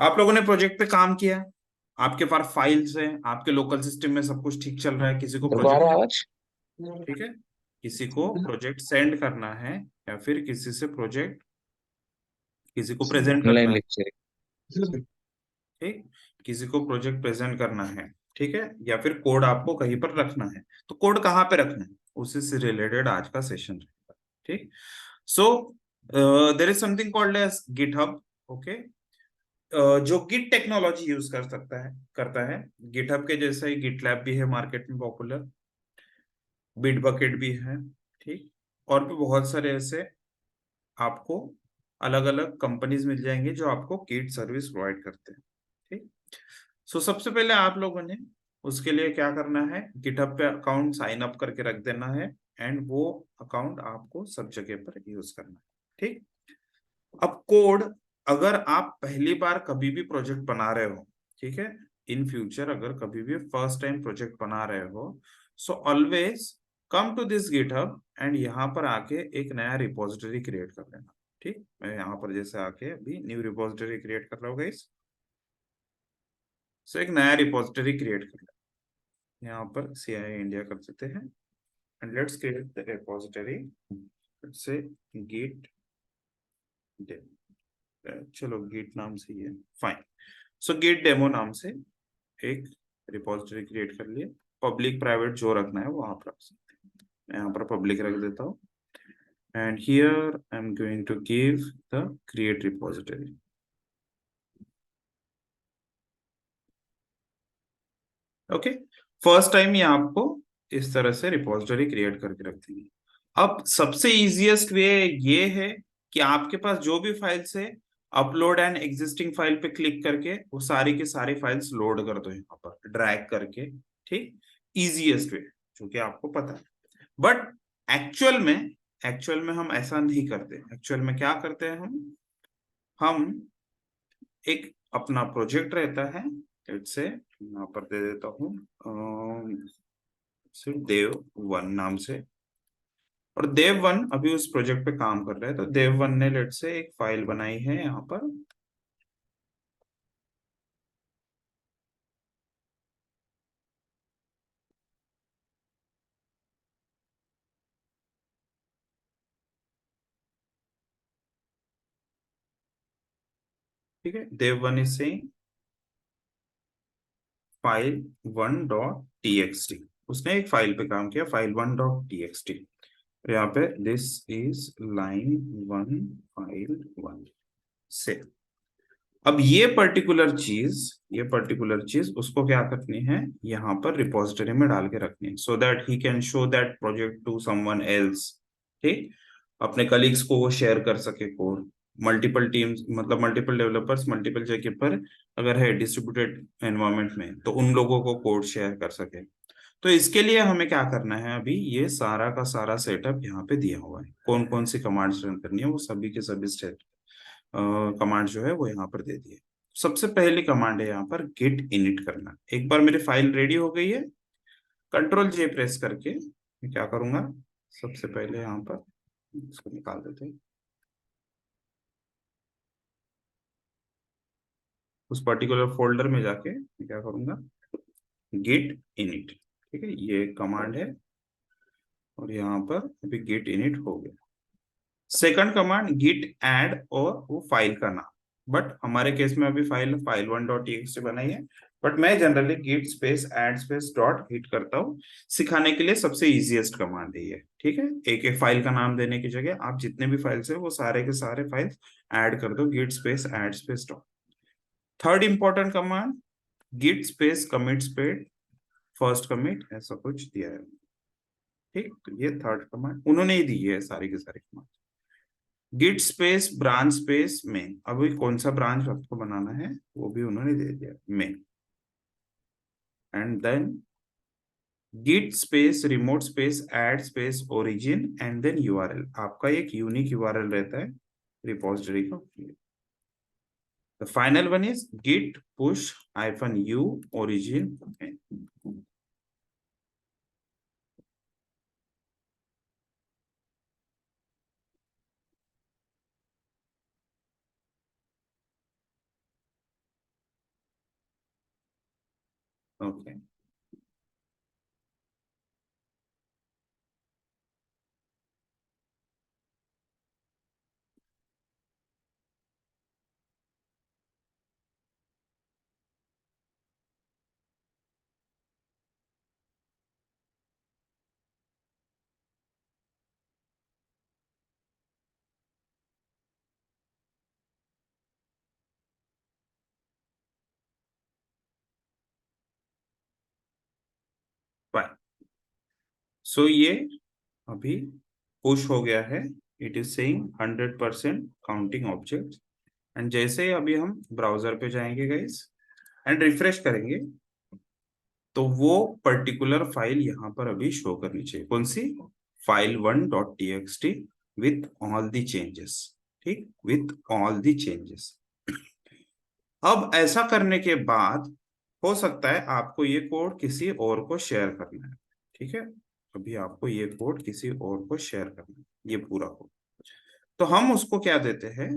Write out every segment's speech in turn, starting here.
आप लोगों ने प्रोजेक्ट पे काम किया, आपके पास फाइल्स हैं, आपके लोकल सिस्टम में सब कुछ ठीक चल रहा है, किसी को दोबारा प्रोजेक्ट, आवाज। ठीक है, किसी को प्रोजेक्ट सेंड करना है या फिर किसी से प्रोजेक्ट किसी को प्रेजेंट करना ऑनलाइन है, लेक्चर। ठीक, किसी को प्रोजेक्ट प्रेजेंट करना है, ठीक है, या फिर कोड आपको कहीं पर रखना है, तो कोड कहाँ पे रखना है, उसी से रिलेटेड आज का सेशन रहेगा। ठीक, so there is something called as GitHub. Okay, जो गिट टेक्नोलॉजी यूज कर सकता है करता है, गिटहब के जैसा ही गिटलैब भी है मार्केट में पॉपुलर, बिट बकेट भी है, ठीक, और भी बहुत सारे ऐसे आपको अलग अलग कंपनीज मिल जाएंगे जो आपको गिट सर्विस प्रोवाइड करते हैं। ठीक, सो सबसे पहले आप लोगों ने उसके लिए क्या करना है, गिटहब पे अकाउंट साइन अप करके रख देना है, एंड वो अकाउंट आपको सब जगह पर यूज करना है। ठीक, अब कोड, अगर आप पहली बार कभी भी प्रोजेक्ट बना रहे हो, ठीक है, इन फ्यूचर अगर कभी भी फर्स्ट टाइम प्रोजेक्ट बना रहे हो, so always come to this GitHub and यहाँ पर आके एक नया रिपोजिटरी क्रिएट कर लेना। ठीक, मैं यहाँ पर जैसे आके अभी न्यू रिपोजिटरी क्रिएट कर रहा हूँ गाइस, सो एक नया रिपोजिटरी क्रिएट कर लेना, यहाँ पर CI इंडिया कर देते हैं, and let's create the repository, let's say git चलो गिट नाम से ही है, फाइन। सो गिट डेमो नाम से एक रिपोजिटरी क्रिएट कर लिए, पब्लिक प्राइवेट जो रखना है वो आप रख सकते हैं, मैं यहाँ पर पब्लिक रख देता हूँ, and here I am going to give the create repository. Okay, first time ये आपको इस तरह से रिपोजिटरी क्रिएट करके रख देंगे। अब सबसे इजीएस्ट वे ये है कि आपके पास जो भी फाइल्स है, अपलोड एंड एग्जिस्टिंग फाइल पे क्लिक करके वो सारी की सारी फाइल्स लोड कर दो यहाँ पर ड्रैग करके। ठीक, इजीएस्ट वे जो कि आपको पता है, बट एक्चुअल में एक्चुअल में हम ऐसा नहीं करते। एक्चुअल में क्या करते हैं, हम एक अपना प्रोजेक्ट रहता है, लेट्स से यहाँ पर दे देता हूँ सिर्फ देव वन नाम से, और देव वन अभी उस प्रोजेक्ट पे काम कर रहे हैं, तो देव वन ने लेट्स से एक फाइल बनाई है यहाँ पर, ठीक है, dev one is saying file one dot T X T, उसने एक फाइल पे काम किया, file one dot T X T, यहाँ पे this is line one file one से। अब ये पर्टिकुलर चीज उसको क्या करनी है, यहाँ पर रिपोजिटरी में डाल के रखनी है, so that he can show that project to someone else. ठीक, अपने कलीग्स को वो शेयर कर सके कोड, मल्टीपल टीम्स मतलब मल्टीपल डेवलपर्स मल्टीपल जगह पर अगर है डिस्ट्रीब्यूटेड एनवायरनमेंट में, तो उन लोगों को कोड शेयर कर सके। तो इसके लिए हमें क्या करना है, अभी ये सारा का सारा सेटअप यहाँ पे दिया हुआ है, कौन कौन सी कमांड्स रन करनी है वो सभी के सभी स्टेप कमांड जो है वो यहाँ पर दे दी है। सबसे पहली कमांड है यहाँ पर गिट इनिट करना। एक बार मेरी फाइल रेडी हो गई है, कंट्रोल जे प्रेस करके मैं क्या करूंगा, सबसे पहले यहाँ पर इसको निकाल देते हैं, उस पर्टिकुलर फोल्डर में जाके मैं क्या करूंगा, गिट इनिट, ठीक है, ये कमांड है, और यहाँ पर अभी गिट इनिट हो गया। सेकंड कमांड गिट ऐड और वो फाइल का नाम, बट हमारे केस में अभी file file one dot TXT बनाई है, बट मैं generally git space add space dot hit करता हूँ, सिखाने के लिए सबसे इजीएस्ट कमांड है ये। ठीक है, एक एक फाइल का नाम देने की जगह आप जितने भी फाइल्स है वो सारे के सारे फाइल्स ऐड कर दो, git space add space dot. Third important command git space commit space first commit, ऐसा कुछ दिया है। ठीक, तो ये थर्ड कमांड उन्होंने ही दी है सारी की सारी command. Git space branch space में, अभी कौन सा ब्रांच आपको बनाना है वो भी उन्होंने दे दिया में, and then git space remote space add space origin and then URL, आपका एक यूनिक यूआरएल रहता है रिपोजिटरी का। The final one is git push hyphen U origin. Okay, fine. So ये अभी पुश हो गया है, it is saying 100% counting object. And जैसे ही अभी हम ब्राउजर पे जाएंगे गाइस एंड रिफ्रेश करेंगे, तो वो पर्टिकुलर फाइल यहाँ पर अभी शो करनी चाहिए। कौन सी? File 1.txt with all the changes. ठीक, विथ ऑल दी चेंजेस। अब ऐसा करने के बाद हो सकता है आपको ये कोड किसी और को शेयर करना है। ठीक है, अभी आपको ये कोड किसी और को शेयर करना है, ये पूरा कोड। तो हम उसको क्या देते हैं,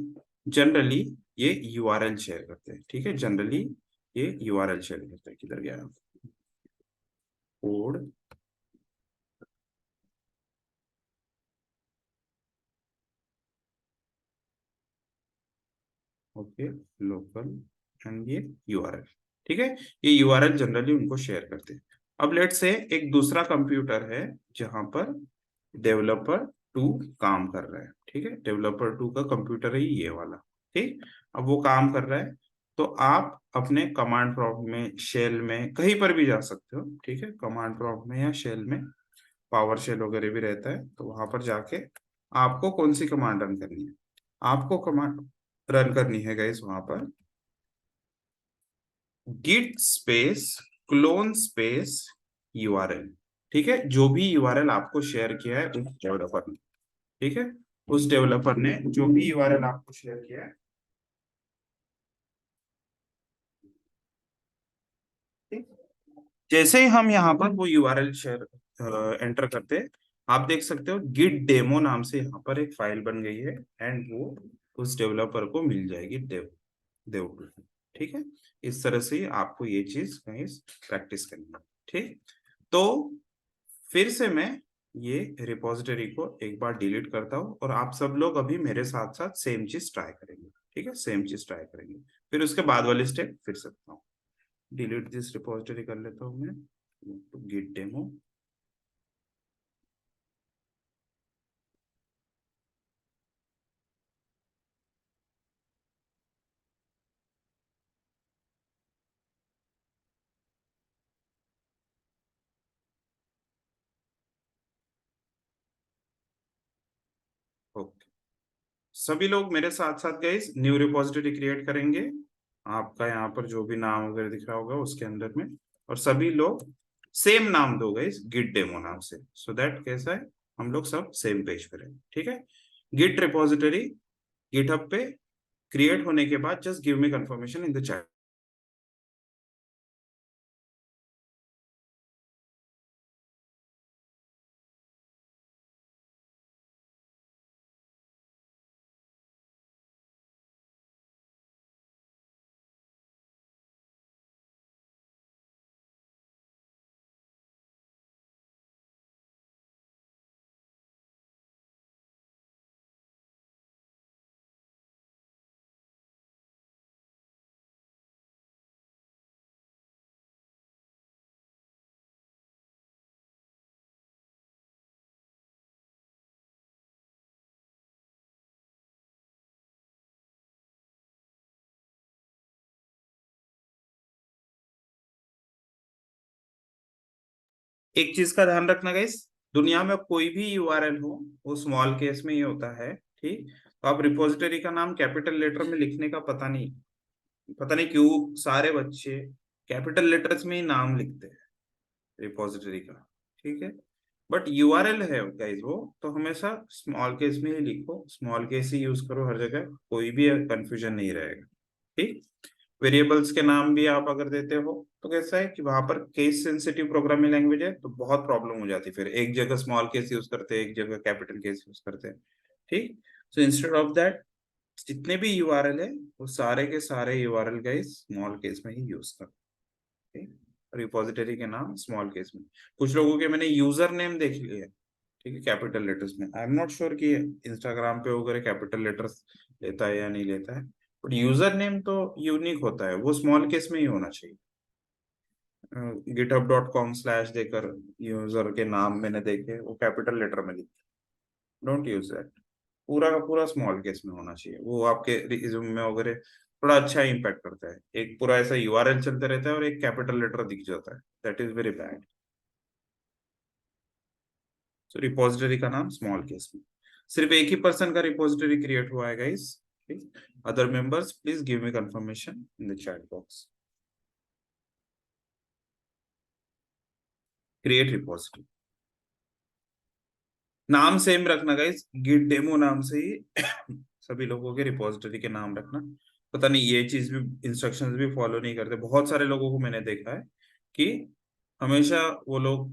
जनरली ये यूआरएल शेयर करते हैं। ठीक है, जनरली ये यूआरएल शेयर करते हैं। किधर गया कोड? ओके, लोकल एंड ये यूआरएल। ठीक है, ये यूआरएल जनरली उनको शेयर करते हैं। अब लेट से एक दूसरा कंप्यूटर है जहां पर डेवलपर टू काम कर रहा है। ठीक है, डेवलपर टू का कंप्यूटर है ये वाला। ठीक, अब वो काम कर रहा है, तो आप अपने कमांड प्रॉम्प्ट में, शेल में, कहीं पर भी जा सकते हो। ठीक है, कमांड प्रॉम्प्ट में या शेल में, पावर शेल वगैरह भी रहता है, तो वहां पर जाके आपको कौन सी कमांड रन करनी है? आपको कमांड रन करनी है गाइस वहां पर git space clone space URL. ठीक है, जो भी यूआरएल आपको शेयर किया है उस डेवलपर ने। ठीक है, उस डेवलपर ने जो भी यूआरएल आपको शेयर किया है, ठीक? जैसे ही हम यहाँ पर वो यूआरएल शेयर एंटर करते हैं, आप देख सकते हो गिट डेमो नाम से यहाँ पर एक फाइल बन गई है। एंड वो उस डेवलपर को मिल जाएगी, देव। ठीक है, इस तरह से आपको ये चीज कहीं प्रैक्टिस करनी है। ठीक, तो फिर से मैं ये रिपोजिटरी को एक बार डिलीट करता हूँ, और आप सब लोग अभी मेरे साथ साथ सेम चीज ट्राई करेंगे। ठीक है, सेम चीज ट्राई करेंगे, फिर उसके बाद वाले स्टेप फिर से बताऊँ। डिलीट दिस रिपोजिटरी कर लेता हूँ मैं, गिट डेमो। ओके, सभी लोग मेरे साथ साथ गए न्यू रिपोजिटरी क्रिएट करेंगे। आपका यहाँ पर जो भी नाम वगैरह दिख रहा होगा उसके अंदर में, और सभी लोग सेम नाम दो गए गिट डेमो नाम से, सो दैट कैसा है, हम लोग सब सेम पेज पर हैं। ठीक है, गिट रिपोजिटरी गिटहब पे क्रिएट होने के बाद just give me confirmation in the chat. एक चीज का ध्यान रखना गाइस, दुनिया में कोई भी यूआरएल हो वो स्मॉल केस में ही होता है। ठीक, तो आप रिपोजिटरी का नाम कैपिटल लेटर में लिखने का पता नहीं क्यों सारे बच्चे कैपिटल लेटर्स में ही नाम लिखते हैं रिपोजिटरी का। ठीक है, बट यूआरएल है गाइस वो, तो हमेशा स्मॉल केस में ही लिखो, स्मॉल केस ही यूज करो हर जगह, कोई भी कंफ्यूजन नहीं रहेगा। ठीक, वेरिएबल्स के नाम भी आप अगर देते हो तो कैसा है कि वहां पर केस सेंसिटिव प्रोग्रामिंग लैंग्वेज है, तो बहुत प्रॉब्लम हो जाती है। फिर एक जगह स्मॉल केस यूज करते हैं, एक जगह कैपिटल केस यूज करते हैं। ठीक, सो इंस्टेड ऑफ दैट जितने भी यूआरएल है वो सारे के सारे यूआरएल गाइस स्मॉल केस में ही यूज करते हैं। रिपोजिटरी के नाम स्मॉल केस में। कुछ लोगों के मैंने यूजर नेम देख लिए, ठीक है, कैपिटल लेटर्स में। आई एम नॉट श्योर कि इंस्टाग्राम पे वगैरह कैपिटल लेटर्स लेता है या नहीं लेता है, बट यूजर नेम तो यूनिक होता है, वो स्मॉल केस में ही होना चाहिए। github.com/ देकर यूजर के नाम मैंने देखे, वो कैपिटल लेटर में लिखे। Don't use that. पूरा का पूरा स्मॉल केस में होना चाहिए, वो आपके रिज्यूम में वगैरह थोड़ा अच्छा इम्पैक्ट करता है। एक पूरा ऐसा यूआरएल चलते रहता है और एक कैपिटल लेटर दिख जाता है, that is very bad. So repository का नाम स्मॉल केस में। सिर्फ एक ही पर्सन का रिपोजिटरी क्रिएट हुआ है guys. Other members please give me confirmation in the chat box. Create repository, नाम सेम रखना गाइस, गिट डेमो नाम से ही सभी लोगों के रिपोजिटरी के नाम रखना। पता नहीं ये चीज भी, इंस्ट्रक्शंस भी फॉलो नहीं करते बहुत सारे लोगों को मैंने देखा है कि हमेशा वो लोग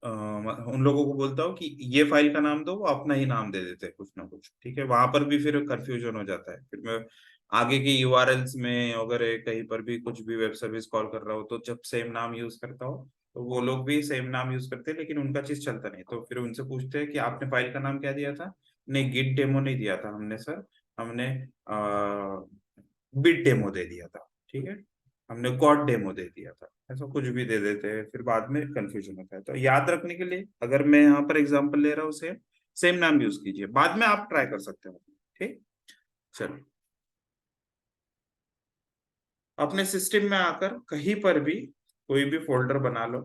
उन लोगों को बोलता हूँ कि ये फाइल का नाम दो, वो अपना ही नाम दे देते हैं कुछ ना कुछ, ठीक है, वहां पर भी फिर कंफ्यूजन हो जाता है। फिर मैं आगे के यूआरएल्स में अगर कहीं पर भी कुछ भी वेब सर्विस कॉल कर रहा हूँ तो जब सेम नाम यूज करता हूँ तो वो लोग भी सेम नाम यूज करते हैं, लेकिन उनका चीज चलता नहीं, तो फिर उनसे पूछते हैं कि आपने फाइल का नाम क्या दिया था। नहीं, गिट डेमो नहीं दिया था हमने सर, हमने बिट डेमो दे दिया था, ठीक है, हमने गॉड डेमो दे दिया था। ऐसा कुछ भी दे देते हैं, फिर बाद में कंफ्यूजन होता है। तो याद रखने के लिए अगर मैं यहाँ पर एग्जांपल ले रहा हूँ, सेम सेम नाम यूज कीजिए, बाद में आप ट्राई कर सकते हो। ठीक, चलो। अपने सिस्टम में आकर कहीं पर भी कोई भी फोल्डर बना लो,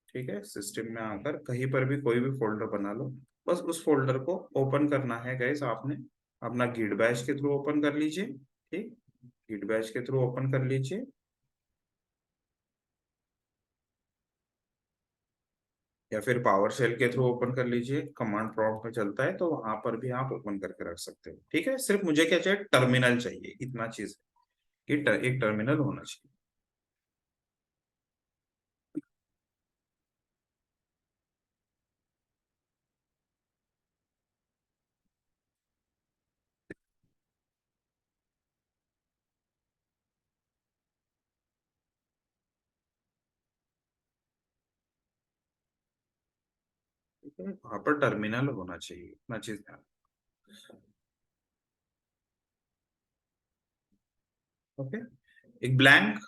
ठीक है, सिस्टम में आकर कहीं पर भी कोई भी फोल्डर बना लो। बस उस फोल्डर को ओपन करना है गाइस आपने, अपना गिट बैश के थ्रू ओपन कर लीजिए। ठीक, गिट बैश के थ्रू ओपन कर लीजिए, या फिर पावर शेल के थ्रू ओपन कर लीजिए, कमांड प्रॉम्प्ट में चलता है तो वहां पर भी आप ओपन करके रख सकते हो। ठीक है, सिर्फ मुझे क्या चाहिए, टर्मिनल चाहिए, इतना चीज है कि एक टर्मिनल होना चाहिए। ठीक है, वहां पर टर्मिनल होना चाहिए, इतना चीज ध्यान। ओके, एक ब्लैंक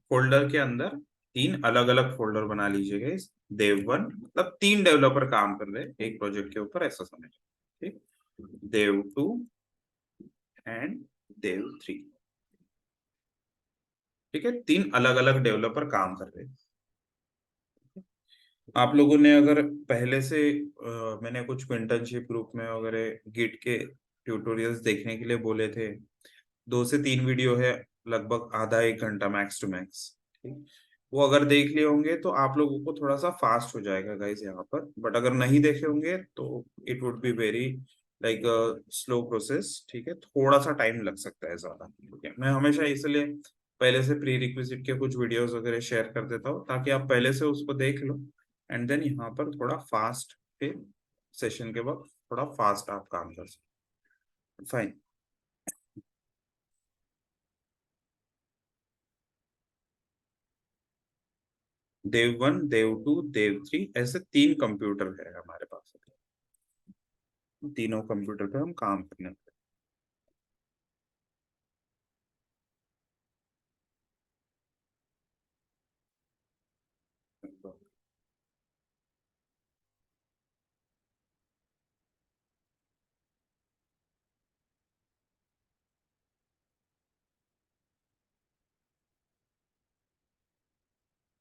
फोल्डर के अंदर तीन अलग अलग फोल्डर बना लीजिएगा। इस देव वन मतलब तीन डेवलपर काम कर रहे हैं एक प्रोजेक्ट के ऊपर, ऐसा समझ। ठीक, देव टू एंड देव थ्री। ठीक है, तीन अलग अलग डेवलपर काम कर रहे हैं। आप लोगों ने अगर पहले से मैंने कुछ इंटर्नशिप ग्रुप में वगैरह गिट के ट्यूटोरियल्स देखने के लिए बोले थे, 2 से 3 वीडियो है, लगभग आधा 1 घंटा मैक्स टू मैक्स। ठीक, वो अगर देख लिए होंगे तो आप लोगों को थोड़ा सा फास्ट हो जाएगा गाइस यहाँ पर, बट अगर नहीं देखे होंगे तो it would be very like slow process. ठीक है, थोड़ा सा टाइम लग सकता है ज्यादा। ठीक है, मैं हमेशा इसलिए पहले से प्री रिक्विजिट के कुछ वीडियोस वगैरह शेयर कर देता हूँ ताकि आप पहले से उसको देख लो, एंड देन यहाँ पर थोड़ा फास्ट के सेशन के वक्त थोड़ा फास्ट आप काम कर सकते। Fine. Dev one, dev two, dev three, ऐसे 3 कंप्यूटर है हमारे पास। तीनों कंप्यूटर पे हम काम करने वाले।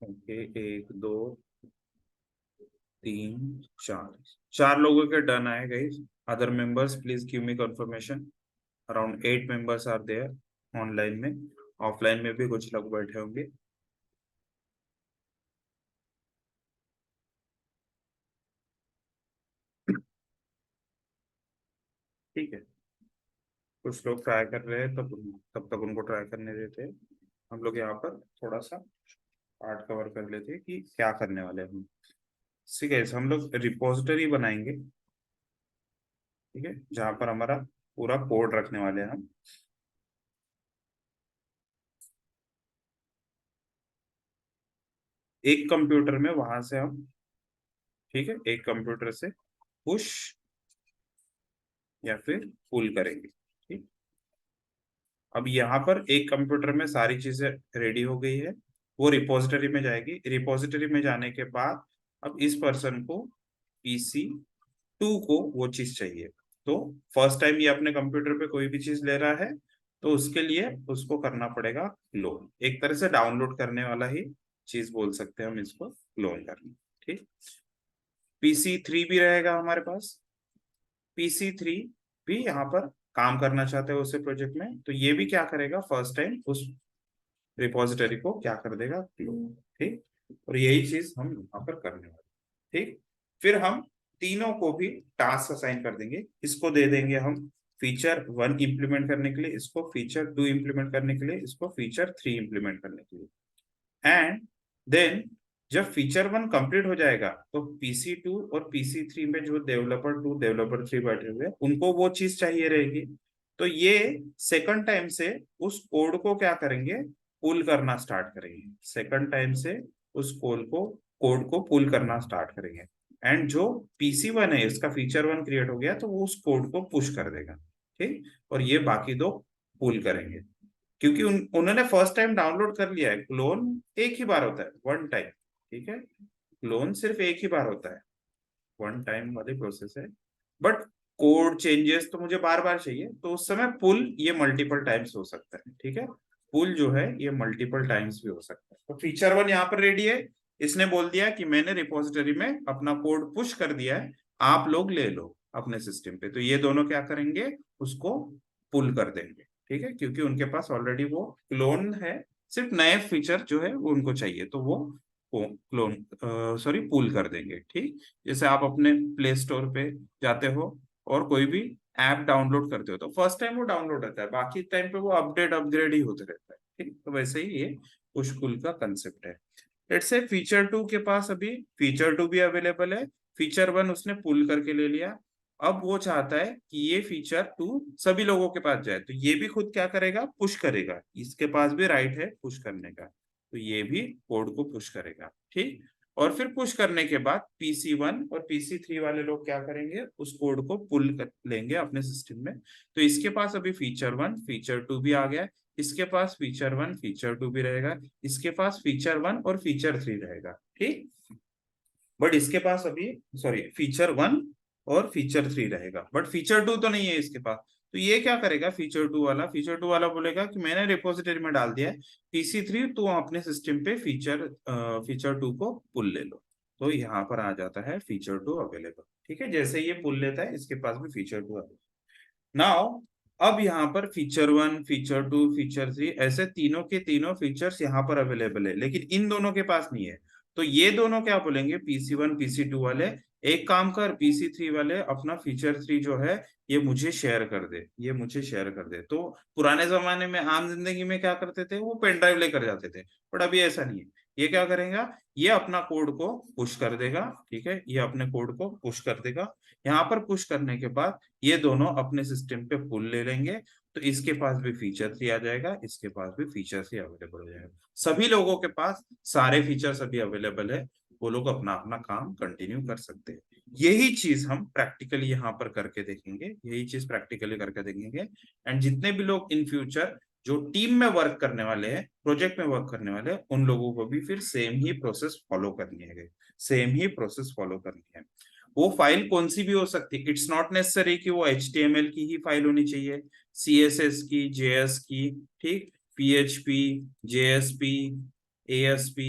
ओके, 1, 2, 3, 4, 4 लोगों के डन आए guys. Other members please give me confirmation. Around 8 members are there online में, ऑफलाइन में भी कुछ लोग बैठे होंगे। ठीक है, कुछ लोग ट्राई कर रहे हैं, तब तब तक उनको ट्राई करने देते हैं। हम लोग यहाँ पर थोड़ा सा पार्ट कवर कर लेते हैं कि क्या करने वाले हैं हम। ठीक है, हम लोग रिपोजिटरी बनाएंगे, ठीक है, जहाँ पर हमारा पूरा कोड रखने वाले हैं हम। एक कंप्यूटर में वहां से हम, ठीक है, एक कंप्यूटर से पुश या फिर पुल करेंगे। ठीक, अब यहाँ पर एक कंप्यूटर में सारी चीजें रेडी हो गई है, वो रिपोजिटरी में जाएगी। रिपोजिटरी में जाने के बाद अब इस पर्सन को PC2 को वो चीज चाहिए। तो फर्स्ट टाइम ये अपने कंप्यूटर पे कोई भी चीज ले रहा है, तो उसके लिए उसको करना पड़ेगा क्लोन, एक तरह से डाउनलोड करने वाला ही चीज बोल सकते हैं हम इसको, क्लोन करना। ठीक, PC3 भी रहेगा हमारे पास। PC3 भी यहाँ पर काम करना चाहते हो उसे प्रोजेक्ट में, तो ये भी क्या करेगा, फर्स्ट टाइम उस रिपोजिटरी को क्या कर देगा, क्लोन। ठीक, और यही चीज हम यहाँ पर करने वाले। ठीक, फिर हम तीनों को भी टास्क असाइन कर देंगे। इसको दे देंगे हम फीचर 1 इंप्लीमेंट करने के लिए, इसको फीचर 2 इंप्लीमेंट करने के लिए, इसको फीचर 3 इंप्लीमेंट करने के लिए। एंड देन जब फीचर 1 कंप्लीट हो जाएगा तो PC2 और PC3 में जो डेवलपर 2 डेवलपर 3 बैठे हुए हैं उनको वो चीज चाहिए रहेगी। तो ये सेकंड टाइम से उस कोड को क्या करेंगे, पुल करना स्टार्ट करेंगे। सेकंड टाइम से उस कोड को पुल करना स्टार्ट करेंगे। एंड जो PC1 है इसका फीचर 1 क्रिएट हो गया तो वो उस कोड को पुश कर देगा। ठीक, और ये बाकी दो पुल करेंगे, क्योंकि उन्होंने फर्स्ट टाइम डाउनलोड कर लिया है। क्लोन एक ही बार होता है, 1 टाइम। ठीक है, क्लोन सिर्फ एक ही बार होता है, 1 टाइम वाली प्रोसेस है। बट कोड चेंजेस तो मुझे बार बार चाहिए, तो उस समय पुल ये मल्टीपल टाइम्स हो सकता है। ठीक है, पुल जो है ये मल्टीपल टाइम्स भी हो सकता है। तो फीचर 1 यहाँ पर रेडी है, इसने बोल दिया कि मैंने रिपोजिटरी में अपना कोड पुश कर दिया है, आप लोग ले लो अपने सिस्टम पे। तो ये दोनों क्या करेंगे, उसको पुल कर देंगे। ठीक है, क्योंकि उनके पास ऑलरेडी वो क्लोन है, सिर्फ नए फीचर जो है वो उनको चाहिए, तो वो क्लोन सॉरी पुल कर देंगे। ठीक, जैसे आप अपने प्ले स्टोर पे जाते हो और कोई भी ऐप डाउनलोड करते हो तो फर्स्ट टाइम वो डाउनलोड रहता है, बाकी टाइम पे वो अपडेट अपग्रेड ही होते रहता है। ठीक, तो वैसे ही ये पुश पुल का कंसेप्ट है। लेट्स से फीचर 2 के पास अभी फीचर 2 भी अवेलेबल है, फीचर 1 उसने पुल करके ले लिया। अब वो चाहता है कि ये फीचर 2 सभी लोगों के पास जाए, तो ये भी खुद क्या करेगा, पुश करेगा। इसके पास भी राइट है पुश करने का, तो ये भी कोड को पुश करेगा। ठीक, और फिर पुश करने के बाद PC1 और PC3 वाले लोग क्या करेंगे, उस कोड को पुल कर लेंगे अपने सिस्टम में। तो इसके पास अभी फीचर 1 फीचर 2 भी आ गया, इसके पास फीचर 1 फीचर 2 भी रहेगा, इसके पास फीचर 1 और फीचर 3 रहेगा। ठीक, बट इसके पास अभी सॉरी फीचर 1 और फीचर 3 रहेगा, बट फीचर 2 तो नहीं है इसके पास। तो ये क्या करेगा, फीचर 2 वाला बोलेगा कि मैंने रिपोजिटरी में डाल दिया है PC3, तो अपने सिस्टम पे फीचर 2 को पुल ले लो। तो यहाँ पर आ जाता है फीचर 2 अवेलेबल। ठीक है, जैसे ये पुल लेता है इसके पास भी फीचर 2 अवेलेबल। नाउ अब यहाँ पर फीचर 1 फीचर 2 फीचर 3 ऐसे तीनों के तीनों फीचर्स यहाँ पर अवेलेबल है, लेकिन इन दोनों के पास नहीं है। तो ये दोनों क्या बोलेंगे, PC1 PC2 वाले, एक काम कर PC3 वाले अपना फीचर 3 जो है ये मुझे शेयर कर दे, ये मुझे शेयर कर दे। तो पुराने जमाने में आम जिंदगी में क्या करते थे, वो पेन ड्राइव लेकर जाते थे, बट अभी ऐसा नहीं है। ये क्या करेगा, ये अपना कोड को पुश कर देगा। ठीक है, ये अपने कोड को पुश कर देगा। यहाँ पर पुश करने के बाद ये दोनों अपने सिस्टम पे पुल ले लेंगे, तो इसके पास भी फीचर 3 आ जाएगा, इसके पास भी फीचर 3 अवेलेबल हो जाएगा। सभी लोगों के पास सारे फीचर्स अभी अवेलेबल है, वो लोग अपना अपना काम कंटिन्यू कर सकते हैं। यही चीज हम प्रैक्टिकली यहाँ पर करके देखेंगे, यही चीज प्रैक्टिकली करके देखेंगे। एंड जितने भी लोग इन फ्यूचर जो टीम में वर्क करने वाले हैं, प्रोजेक्ट में वर्क करने वाले हैं, उन लोगों को भी फिर सेम ही प्रोसेस फॉलो करनी है, सेम ही प्रोसेस फॉलो करनी है। वो फाइल कौन सी भी हो सकती है, इट्स नॉट नेसेसरी कि वो HTML की ही फाइल होनी चाहिए, CSS की, JS की, ठीक, PHP, JSP, ASP,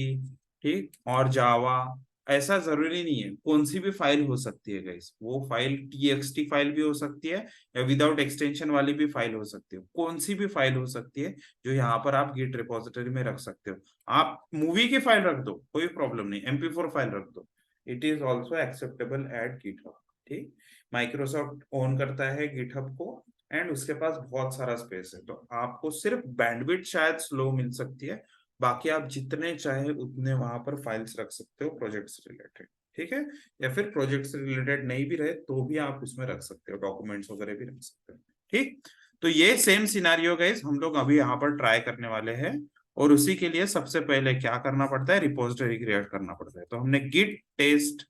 ठीक, और जावा, ऐसा जरूरी नहीं है, कौन सी भी फाइल हो सकती है गाइस। वो फाइल TXT फाइल भी हो सकती है या विदाउट एक्सटेंशन वाली भी फाइल हो सकती है, कौन सी भी फाइल हो सकती है जो यहाँ पर आप गिट रिपोजिटरी में रख सकते हो। आप मूवी की फाइल रख दो, कोई प्रॉब्लम नहीं, MP4 फाइल रख दो, it is also acceptable eight GitHub. ठीक, माइक्रोसॉफ्ट ओन करता है गिटहब को, एंड उसके पास बहुत सारा स्पेस है, तो आपको सिर्फ बैंडविड्थ शायद स्लो मिल सकती है, बाकी आप जितने चाहे उतने वहां पर फाइल्स रख सकते हो प्रोजेक्ट से रिलेटेड। ठीक है, या फिर प्रोजेक्ट से रिलेटेड नहीं भी रहे तो भी आप उसमें रख सकते हो, डॉक्यूमेंट्स वगैरह भी रख सकते हो। ठीक, तो ये सेम सिनारियो गाइस हम लोग अभी यहाँ पर ट्राई करने वाले हैं। और उसी के लिए सबसे पहले क्या करना पड़ता है, रिपोजिटरी क्रिएट करना पड़ता है। तो हमने गिट टेस्ट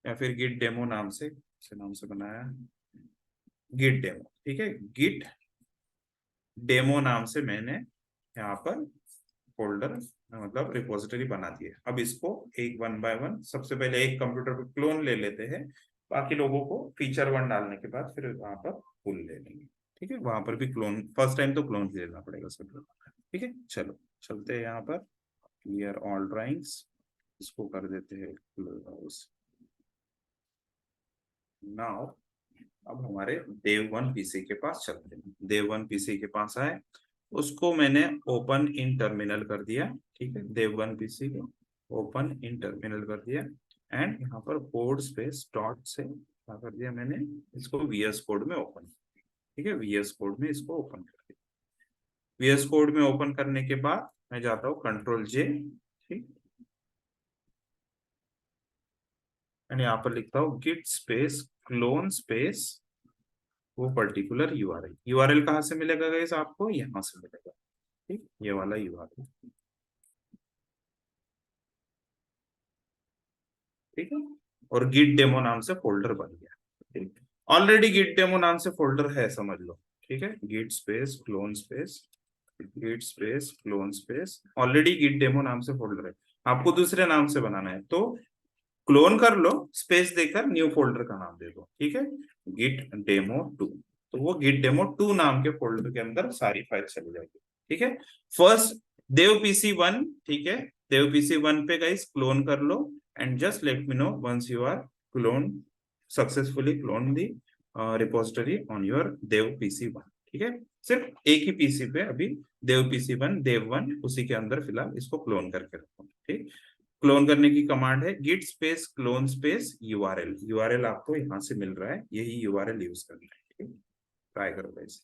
या फिर गिट डेमो नाम से, इस नाम से बनाया, गिट डेमो, ठीक है। गिट डेमो नाम से मैंने यहाँ पर फोल्डर मतलब रिपोजिटरी बना दिया। अब इसको एक वन बाय वन, सबसे पहले एक कंप्यूटर पे क्लोन ले लेते हैं, बाकी लोगों को फीचर वन डालने के बाद फिर वहां पर फुल ले लेंगे। ठीक है, वहां पर भी क्लोन, फर्स्ट टाइम तो क्लोन लेना पड़ेगा सब लोग। ठीक है, चलो चलते हैं यहाँ पर, क्लियर ऑल ड्राइंग्स, इसको कर देते हैं क्लोज नाउ। अब हमारे देव वन पीसी के पास चलते हैं। देव वन पीसी के पास आए, उसको मैंने ओपन इन टर्मिनल कर दिया। ठीक है, देव वन पीसी को ओपन इन टर्मिनल कर दिया, एंड यहाँ पर कोड स्पेस डॉट से क्या कर दिया मैंने, इसको वीएस कोड में ओपन। ठीक है, वीएस कोड में इसको ओपन कर दिया। वीएस कोड में ओपन करने के बाद मैं जाता हूँ कंट्रोल जे, ठीक, एंड यहाँ पर लिखता हूँ गिट स्पेस क्लोन स्पेस वो पर्टिकुलर यूआरएल। यूआरएल कहाँ से मिलेगा गाइस, आपको यहाँ से मिलेगा। ठीक, ये वाला यूआरएल। ठीक है, और गिट डेमो नाम से फोल्डर बन गया। ठीक, ऑलरेडी गिट डेमो नाम से फोल्डर है, समझ लो। ठीक है, git space clone space, git space clone space, already git demo नाम से फोल्डर है। आपको दूसरे नाम से बनाना है तो क्लोन कर लो, स्पेस देकर न्यू फोल्डर का नाम दे दो। ठीक है, गिट डेमो टू, तो वो गिट डेमो टू नाम के फोल्डर के अंदर सारी फाइल चली जाएगी। ठीक है, फर्स्ट देव पीसी वन, ठीक है, देव पीसी वन पे गाइस क्लोन कर लो, and just let me know once you are clone successfully clone the repository on your dev PC one. ठीक है, सिर्फ एक ही पीसी पे अभी dev PC one, dev one, उसी के अंदर फिलहाल इसको क्लोन करके रखो। ठीक, क्लोन करने की कमांड है git space clone space URL. URL आपको यहाँ से मिल रहा है, यही यूआरएल यूज करना है। ट्राई करो गाइस।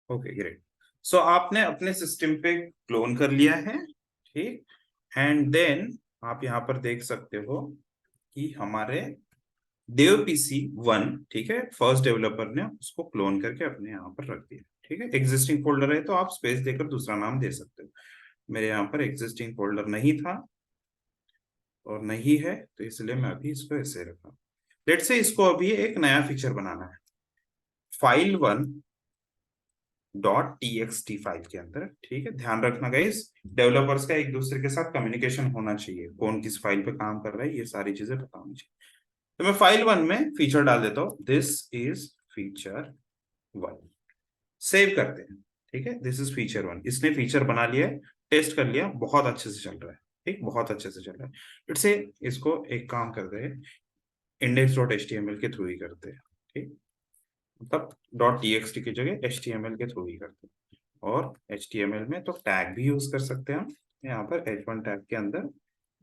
Okay great. सो आपने अपने सिस्टम पे क्लोन कर लिया है, ठीक। एंड देन आप यहाँ पर देख सकते हो कि हमारे देव पीसी वन, ठीक है, फर्स्ट डेवलपर ने उसको क्लोन करके अपने यहाँ पर रख दिया, ठीक है। एग्जिस्टिंग फोल्डर है तो आप स्पेस देकर दूसरा नाम दे सकते हो। मेरे यहाँ पर एग्जिस्टिंग फोल्डर नहीं था और नहीं है, तो इसलिए मैं अभी इसको ऐसे रखा। लेट्स से इसको अभी एक नया फीचर बनाना है file one dot T file के अंदर, ठीक है। ध्यान रखना गाइस, डेवलपर्स का एक दूसरे के साथ कम्युनिकेशन होना चाहिए, कौन किस फाइल पे काम कर रहा है ये सारी चीजें पता होनी चाहिए। तो मैं फाइल वन में फीचर डाल देता हूँ, this is feature one. Save करते हैं, ठीक है। दिस इज फीचर वन, इसने फीचर बना लिया है, टेस्ट कर लिया, बहुत अच्छे से चल रहा है, ठीक, बहुत अच्छे से चल रहा है। फिर से इसको एक काम करते हैं, index dot H T M L के थ्रू ही करते हैं, ठीक। मतलब डॉट टी एक्स टी की जगह एच टी एम एल के थ्रू ही करते हैं। और एच टी एम एल में तो टैग भी यूज कर सकते हैं हम, यहाँ पर एच वन टैग के अंदर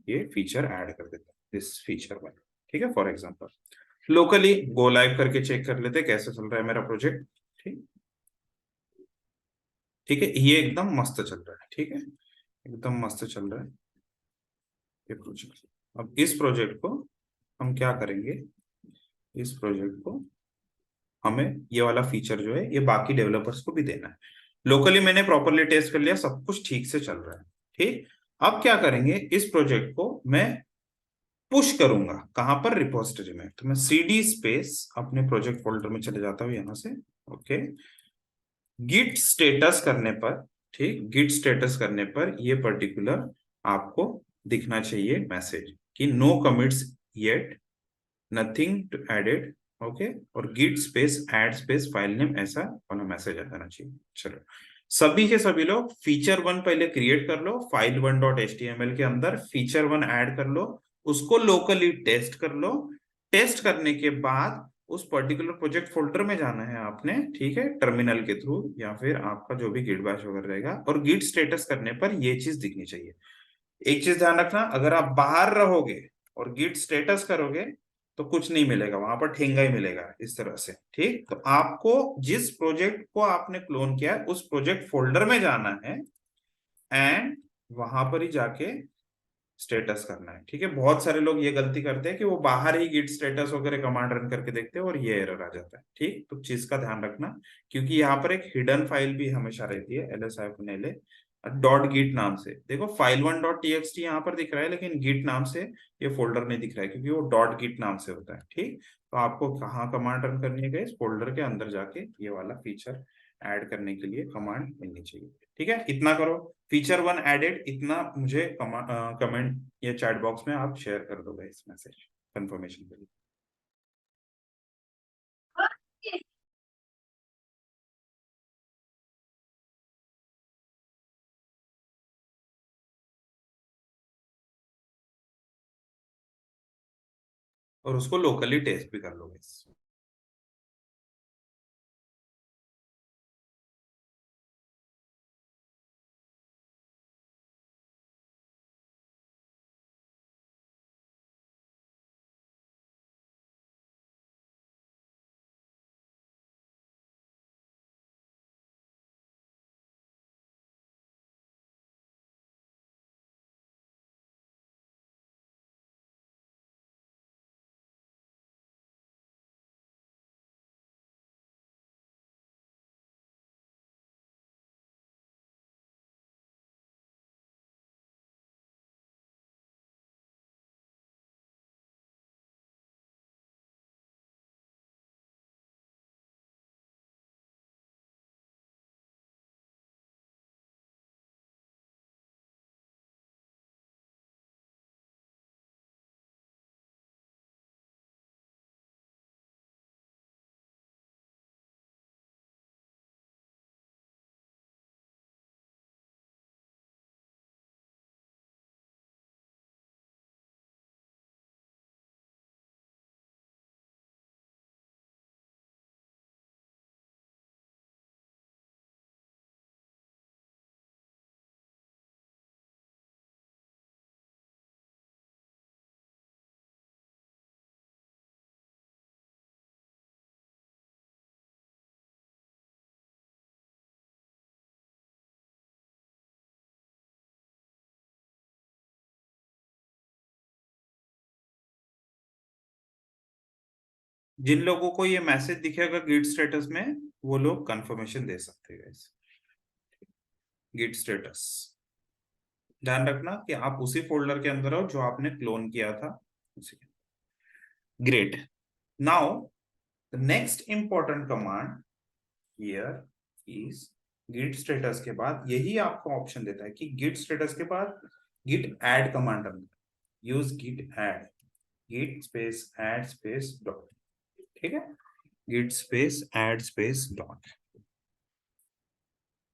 ये फीचर ऐड कर देते हैं, दिस फीचर वन, ठीक है। For example locally go live करके चेक कर लेते कैसे चल रहा है मेरा प्रोजेक्ट, ठीक। ठीक है, ये एकदम मस्त चल रहा है, ठीक है, एकदम मस्त चल रहा है ये प्रोजेक्ट। अब इस प्रोजेक्ट को हम क्या करेंगे, इस प्रोजेक्ट को हमें ये वाला फीचर जो है ये बाकी डेवलपर्स को भी देना है। लोकली मैंने प्रॉपरली टेस्ट कर लिया, सब कुछ ठीक से चल रहा है, ठीक। अब क्या करेंगे, इस प्रोजेक्ट को मैं पुश करूंगा कहां पर, रिपोजिटरी में। तो मैं cd स्पेस अपने प्रोजेक्ट फोल्डर में चले जाता हूं यहां से, ओके। गिट स्टेटस करने पर, ठीक, गिट स्टेटस करने पर ये पर्टिकुलर आपको दिखना चाहिए मैसेज कि no commits yet, nothing to added, okay. और git space add space file name, ऐसा वाला मैसेज आ जाना चाहिए। चलो, सभी के सभी लोग फीचर वन पहले क्रिएट कर लो, file one dot H T M L के अंदर फीचर वन ऐड कर लो, उसको लोकली टेस्ट कर लो। टेस्ट करने के बाद उस पर्टिकुलर प्रोजेक्ट फोल्डर में जाना है आपने, ठीक है, टर्मिनल के थ्रू या फिर आपका जो भी गिट बैश वगैरह रहेगा, और गिट स्टेटस करने पर ये चीज दिखनी चाहिए। एक चीज ध्यान रखना, अगर आप बाहर रहोगे और गिट स्टेटस करोगे तो कुछ नहीं मिलेगा, वहां पर ठेंगा ही मिलेगा इस तरह से, ठीक। तो आपको जिस प्रोजेक्ट को आपने क्लोन किया है उस प्रोजेक्ट फोल्डर में जाना है एंड वहां पर ही जाके स्टेटस करना है, ठीक है। बहुत सारे लोग ये गलती करते हैं कि वो बाहर ही गिट स्टेटस वगैरह कमांड रन करके देखते हैं और ये एरर आ जाता है, ठीक। तो चीज का ध्यान रखना, क्योंकि यहाँ पर एक हिडन फाइल भी हमेशा रहती है, ls डॉट गिट नाम से। देखो file one dot T X T यहाँ पर दिख रहा है, लेकिन गिट नाम से ये फोल्डर नहीं दिख रहा है, क्योंकि वो डॉट गिट नाम से होता है, ठीक। तो आपको कहाँ कमांड रन करनी है, इस फोल्डर के अंदर जाके ये वाला फीचर ऐड करने के लिए कमांड मिलनी चाहिए, ठीक है। इतना करो, फीचर वन एडेड, इतना मुझे कमेंट या चैट बॉक्स में आप शेयर कर दोगे इस मैसेज कंफर्मेशन के लिए। और उसको लोकली टेस्ट भी कर लोगे। जिन लोगों को ये मैसेज दिखेगा गिट स्टेटस में, वो लोग कंफर्मेशन दे सकते हैं guys। गिट स्टेटस, ध्यान रखना कि आप उसी फोल्डर के अंदर हो जो आपने क्लोन किया था उसी। Great. Now the next important command here is git status के बाद यही आपको ऑप्शन देता है कि गिट स्टेटस के बाद git add command run, use git add, git space add space dot, ठीक है, git space add space dot,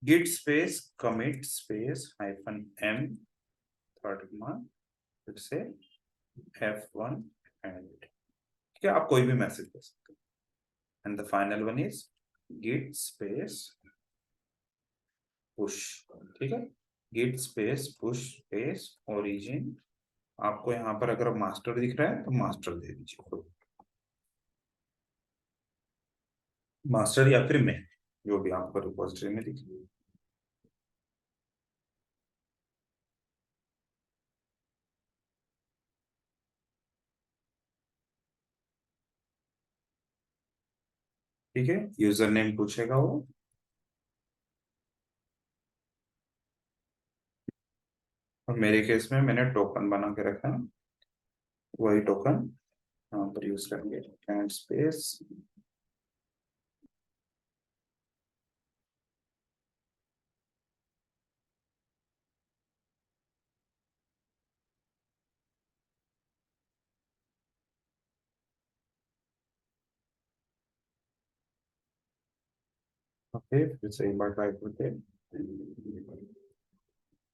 git space commit space hyphen M, third command, फिर से F1 एंड, ठीक है, आप कोई भी मैसेज दे सकते हो। And the final one is git space push, ठीक है, git space push space origin. आपको यहाँ पर अगर मास्टर दिख रहा है तो मास्टर दे दीजिए, मास्टर या फिर मैं, जो भी आपको रिपोजिटरी में दिखे। ठीक है, यूजर नेम पूछेगा वो, और मेरे केस में मैंने टोकन बना के रखा है, वही टोकन यहाँ पर यूज करेंगे, एंड स्पेस। ओके, फिर से एक बार ट्राई करते हैं,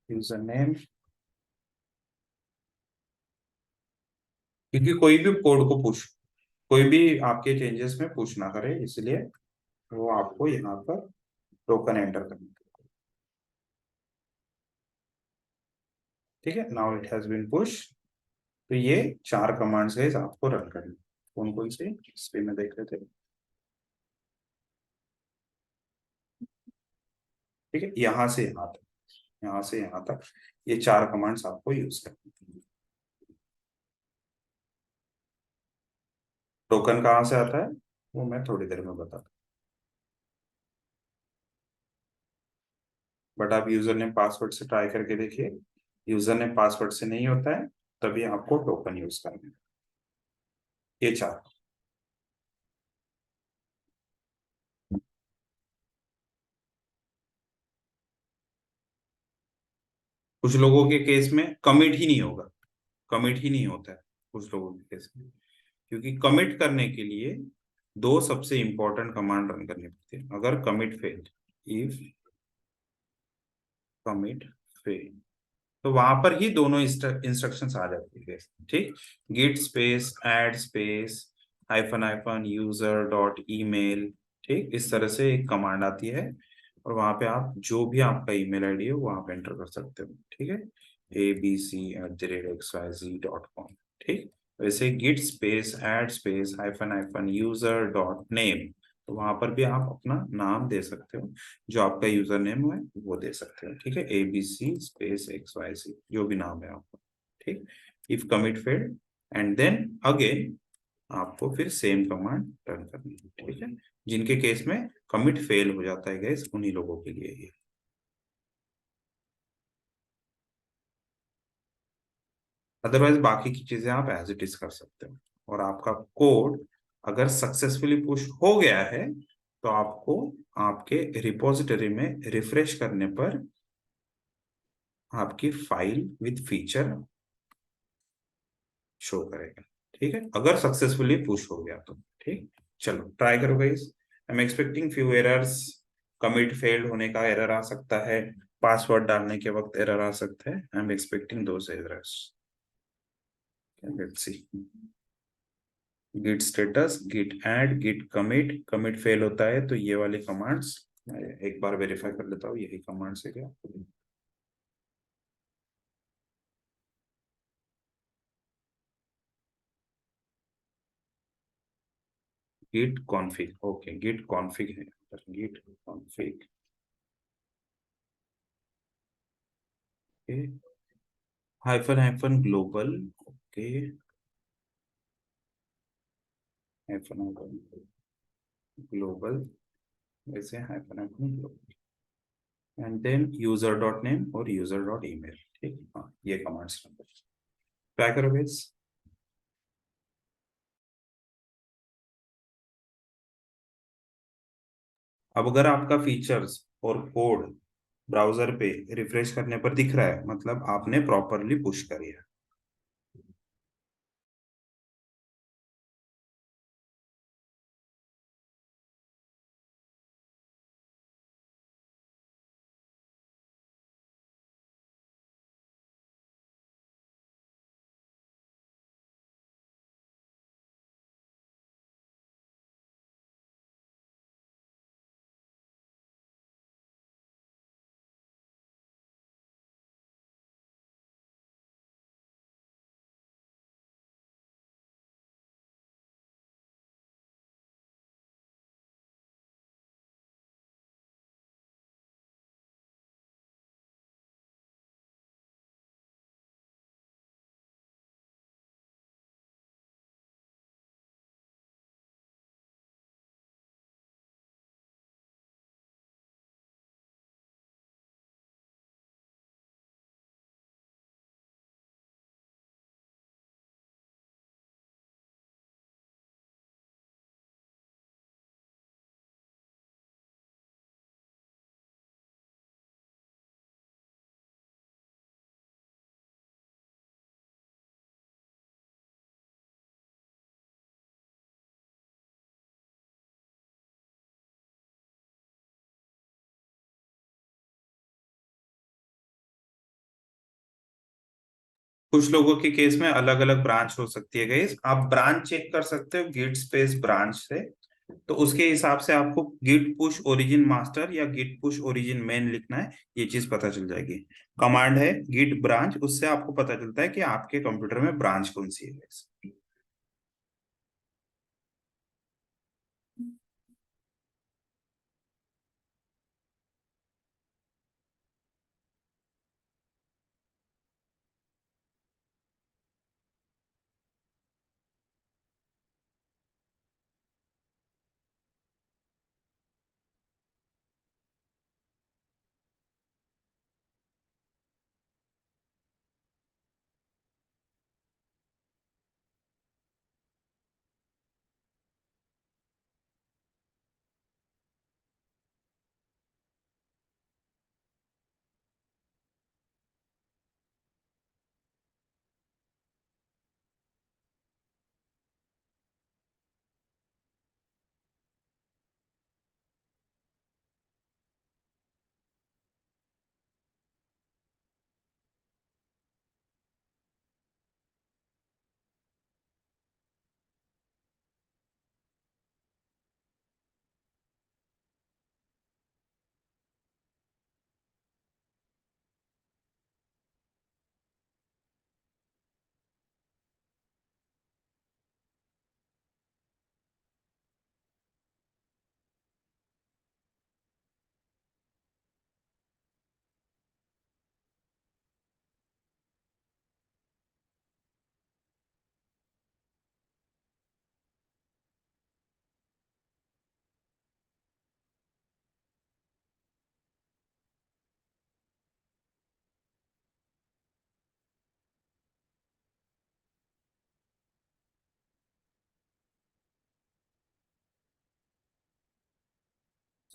यूजर नेम, क्योंकि कोई भी कोड को पुश, कोई भी आपके चेंजेस में पुश ना करे, इसलिए वो आपको यहाँ पर टोकन एंटर करना है। ठीक है, now it has been push. तो ये चार कमांड्स है आपको रन करनी, कौन कौन सी इस पे में देख रहे थे। ठीक है, यहाँ से यहाँ तक, यहाँ से यहाँ तक ये चार कमांड्स आपको यूज करनी है। टोकन कहाँ से आता है वो मैं थोड़ी देर में बताता हूँ, बट आप यूजर नेम पासवर्ड से ट्राई करके देखिए, यूजर नेम पासवर्ड से नहीं होता है, तभी आपको टोकन यूज करना है, ये चार। कुछ लोगों के केस में कमिट ही नहीं होगा, कमिट ही नहीं होता है कुछ लोगों के केस में, क्योंकि कमिट करने के लिए दो सबसे इंपॉर्टेंट कमांड रन करनी पड़ती है। अगर commit fail, if commit fail, तो वहां पर ही दोनों इंस्ट्रक्शंस आ जाती है। ठीक, git space add space hyphen hyphen user dot email, ठीक, इस तरह से एक कमांड आती है, और वहां पे आप जो भी आपका ईमेल आईडी है वो आप एंटर कर सकते हो। ठीक है, abc@xyz.com, ठीक। वैसे git space add space hyphen hyphen user dot name, तो वहां पर भी आप अपना नाम दे सकते हो, जो आपका यूजर नेम है वो दे सकते हो। ठीक है, ABC स्पेस XYZ, जो भी नाम है आपका। ठीक, if commit failed, and then again आपको फिर सेम कमांड रन करनी है। ठीक है, जिनके केस में कमिट फेल हो जाता है गैस, उन्हीं लोगों के लिए ये। अदरवाइज बाकी की चीजें आप एज इट इज कर सकते हो, और आपका कोड अगर सक्सेसफुली पुश हो गया है तो आपको आपके रिपोजिटरी में रिफ्रेश करने पर आपकी फाइल विद फीचर शो करेगा। ठीक है, अगर सक्सेसफुली पुश हो गया तो। ठीक, चलो ट्राई करो guys. I am expecting few errors, commit failed होने का एरर आ सकता है, पासवर्ड डालने के वक्त एरर आ सकता है, I am expecting those errors. Let's see, git status, git add, git commit, commit fail होता है तो ये वाली कमांड्स, एक बार वेरीफाई कर लेता हूँ यही कमांड्स है क्या। Git config, okay, git config है, git config, hyphen hyphen global, okay, global, वैसे hyphen global, and then user dot name और यूजर डॉट ईमेल। ठीक, हाँ ये कमांड्स नंबर ट्राई करो guys। अब अगर आपका फीचर्स और कोड ब्राउजर पे रिफ्रेश करने पर दिख रहा है, मतलब आपने प्रॉपरली पुश करी है। कुछ लोगों के केस में अलग अलग ब्रांच हो सकती है गाइस, आप ब्रांच चेक कर सकते हो गिट स्पेस ब्रांच से। तो उसके हिसाब से आपको गिट पुश ओरिजिन मास्टर या गिट पुश ओरिजिन मेन लिखना है, ये चीज पता चल जाएगी। कमांड है गिट ब्रांच, उससे आपको पता चलता है कि आपके कंप्यूटर में ब्रांच कौन सी है guys।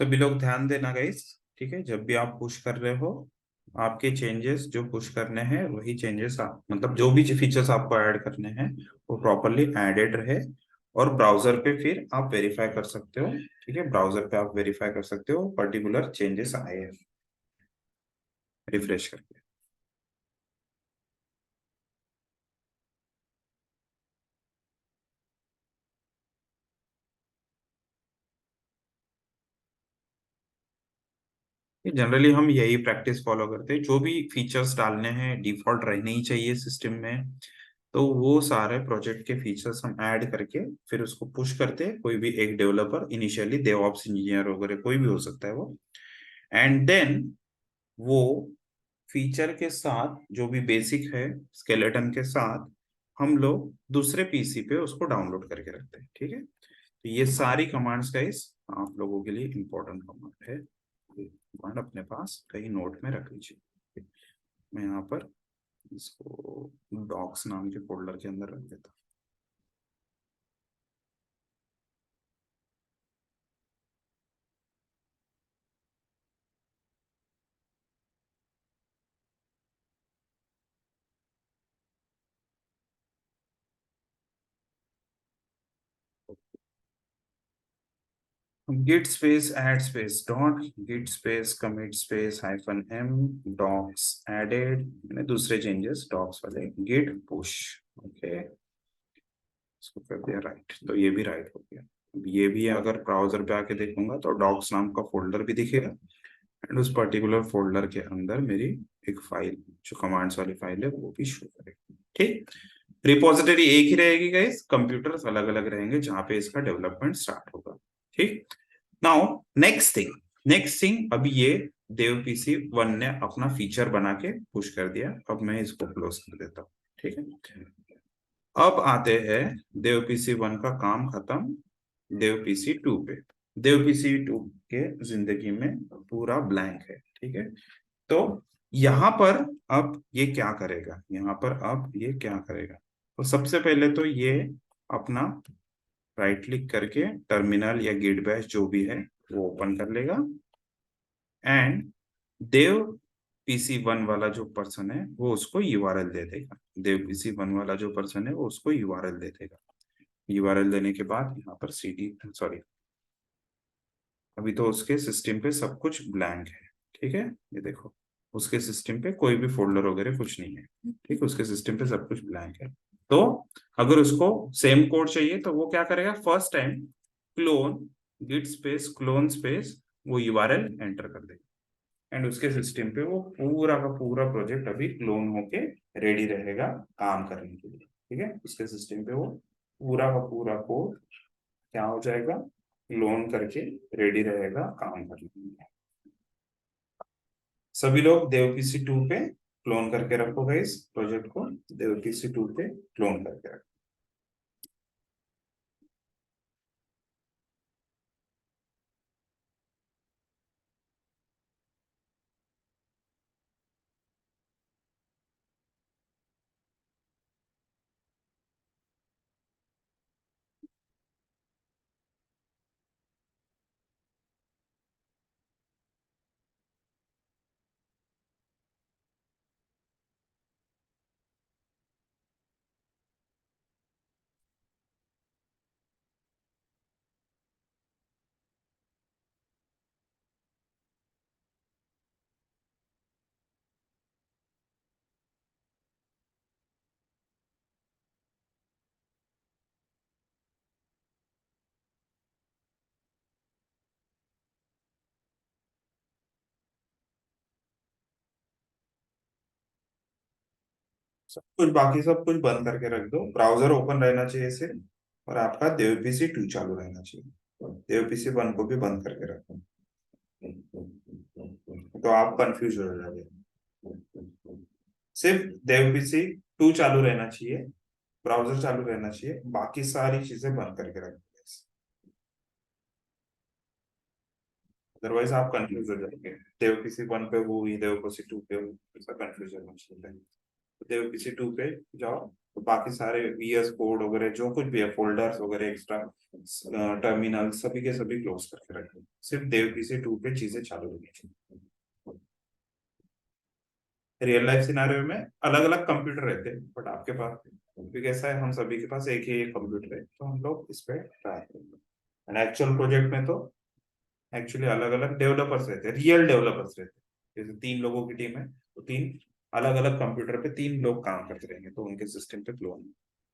सभी लोग ध्यान देना गाइस, ठीक है, जब भी आप पुश कर रहे हो, आपके चेंजेस जो पुश करने हैं वही चेंजेस आप, मतलब जो भी फीचर्स आपको ऐड करने हैं वो प्रॉपरली एडेड रहे। और ब्राउजर पे फिर आप वेरीफाई कर सकते हो, ठीक है, ब्राउजर पे आप वेरीफाई कर सकते हो पर्टिकुलर चेंजेस आए हैं रिफ्रेश करके। जनरली हम यही प्रैक्टिस फॉलो करते हैं, जो भी फीचर्स डालने हैं डिफॉल्ट रहने ही चाहिए सिस्टम में, तो वो सारे प्रोजेक्ट के फीचर्स हम ऐड करके फिर उसको पुश करते हैं। कोई भी एक डेवलपर इनिशियली डेवऑप्स इंजीनियर वगैरह कोई भी हो सकता है वो, एंड देन वो फीचर के साथ जो भी बेसिक है स्केलेटन के साथ हम लोग दूसरे पीसी पे उसको डाउनलोड करके रखते हैं। ठीक है, तो ये सारी कमांड्स का इस आप लोगों के लिए इंपॉर्टेंट कमांड है। कमांड अपने पास कहीं नोट में रख लीजिए। मैं यहाँ पर इसको डॉक्स नाम के फोल्डर के अंदर रख देता हूँ। git space add space dot git space commit space -m docs added, मैंने दूसरे चेंजेस डॉक्स वाले git push। ओके, इसको कर दिया राइट, तो ये भी राइट हो गया। अब ये भी अगर ब्राउजर पे आके देखूंगा तो डॉक्स नाम का फोल्डर भी दिखेगा, एंड उस पर्टिकुलर फोल्डर के अंदर मेरी एक फाइल जो कमांड्स वाली फाइल है वो भी शो करेगी। ठीक, रिपोजिटरी एक ही रहेगी गाइस, कंप्यूटर्स अलग अलग रहेंगे जहां पे इसका डेवलपमेंट स्टार्ट होगा। ठीक, नाउ नेक्स्ट थिंग अभी ये देव पीसी वन ने अपना फीचर बना के पुश कर दिया। अब मैं इसको क्लोज कर देता हूँ। ठीक है, अब आते हैं देव पीसी वन का काम खत्म, देव पीसी टू पे। देव पीसी टू के जिंदगी में पूरा ब्लैंक है। ठीक है, तो यहाँ पर अब ये क्या करेगा, यहाँ पर अब ये क्या करेगा, तो सबसे पहले तो ये अपना राइट क्लिक करके टर्मिनल या गिट बैश जो भी है वो ओपन कर लेगा, एंड देव पीसी वन वाला जो पर्सन है वो उसको यूआरएल दे देगा। देव पीसी वन वाला जो पर्सन है वो उसको यूआरएल दे देगा। यूआरएल देने के बाद यहाँ पर सीडी सॉरी, अभी तो उसके सिस्टम पे सब कुछ ब्लैंक है। ठीक है, ये देखो उसके सिस्टम पे कोई भी फोल्डर वगैरह कुछ नहीं है। ठीक है, उसके सिस्टम पे सब कुछ ब्लैंक है। तो अगर उसको सेम कोड चाहिए तो वो क्या करेगा, first time clone git space clone space वो यूआरएल एंटर कर देगा, एंड उसके सिस्टम पे वो पूरा का पूरा प्रोजेक्ट अभी क्लोन होके रेडी रहेगा काम करने के लिए। ठीक है, उसके सिस्टम पे वो पूरा का पूरा कोड क्या हो जाएगा, क्लोन करके रेडी रहेगा काम करने के लिए। सभी लोग देव पीसी टू पे क्लोन करके रखोगे इस प्रोजेक्ट को, देव पीसी टू पे क्लोन करके रखो। सब कुछ बाकी सब कुछ बंद करके रख दो, ब्राउजर ओपन रहना चाहिए सिर्फ, और आपका देव पीसी टू चालू रहना चाहिए। देव पीसी वन को भी बंद करके रखो, तो आप कंफ्यूज हो जाओगे। सिर्फ देव पीसी टू चालू रहना चाहिए, ब्राउजर चालू रहना चाहिए, बाकी सारी चीजें बंद करके रखो, अदरवाइज आप कंफ्यूज हो जाएंगे। देव पीसी वन पे हूँ, देव पीसी टू पे हूँ, ऐसा कंफ्यूजन हो जाता है। तो देव पीसी टू पे जाओ, तो बाकी सारे वीएस कोड वगैरह जो कुछ भी है, फोल्डर्स वगैरह एक्स्ट्रा टर्मिनल सभी के सभी क्लोज करके रखें, सिर्फ देव पीसी टू पे चीजें चालू होनी चाहिए। रियल लाइफ सिनारियो में अलग अलग कंप्यूटर रहते हैं, बट आपके पास भी कैसा है, हम सभी के पास एक ही एक कंप्यूटर है, तो हम लोग इस पे ट्राई करेंगे। एंड एक्चुअल प्रोजेक्ट में तो एक्चुअली अलग अलग डेवलपर्स रहते हैं, रियल डेवलपर्स रहते हैं, जैसे तीन लोगों की टीम है तो तीन अलग अलग कंप्यूटर पे तीन लोग काम करते रहेंगे, तो उनके सिस्टम पे क्लोन।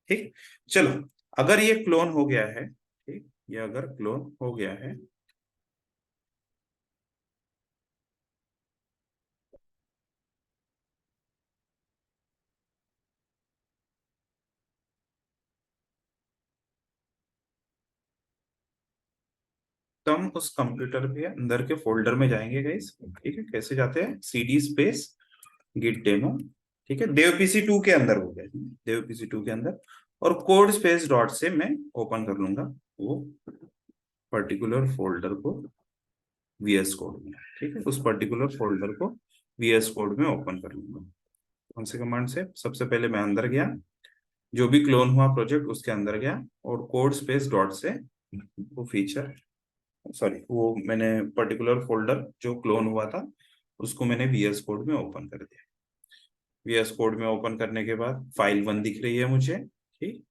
ठीक, चलो, अगर ये क्लोन हो गया है, ठीक, ये अगर क्लोन हो गया है, तो हम उस कंप्यूटर के अंदर के फोल्डर में जाएंगे गाइस। ठीक है, कैसे जाते हैं, सीडी स्पेस गिट डेमो, ठीक है, देव पीसी टू के अंदर हो गया, देव पीसी टू के अंदर। और कोड स्पेस डॉट से मैं ओपन कर लूंगा वो पर्टिकुलर फोल्डर को वीएस कोड में। ठीक है, उस पर्टिकुलर फोल्डर को वीएस कोड में ओपन कर लूंगा। कौन से कमांड से? सबसे पहले मैं अंदर गया, जो भी क्लोन हुआ प्रोजेक्ट उसके अंदर गया, और कोड स्पेस डॉट से वो फीचर, सॉरी, वो मैंने पर्टिकुलर फोल्डर जो क्लोन हुआ था उसको मैंने वीएस कोड में ओपन कर दिया। वीएस कोड में ओपन करने के बाद फाइल वन दिख रही है मुझे, ठीक,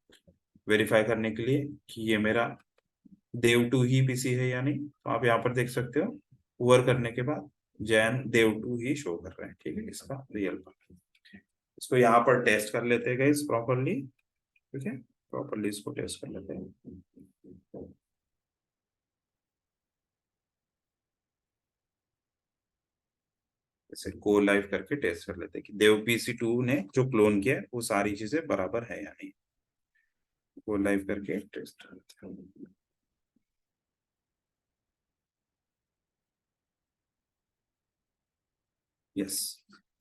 वेरीफाई करने के लिए कि ये मेरा देव टू ही पीसी है या नहीं। तो आप यहाँ पर देख सकते हो, ओवर करने के बाद जैन देव टू ही शो कर रहे हैं। ठीक है, इसका रियल पार्ट, इसको यहाँ पर टेस्ट कर लेते हैं गाइस प्रॉपरली। ठीक है, प्रॉपरली इसको टेस्ट कर लेते हैं। जैसे गो लाइव करके टेस्ट कर लेते हैं कि देव पीसी टू ने जो क्लोन किया है वो सारी चीजें बराबर है या नहीं। गो लाइव करके टेस्ट कर लेते हैं। यस,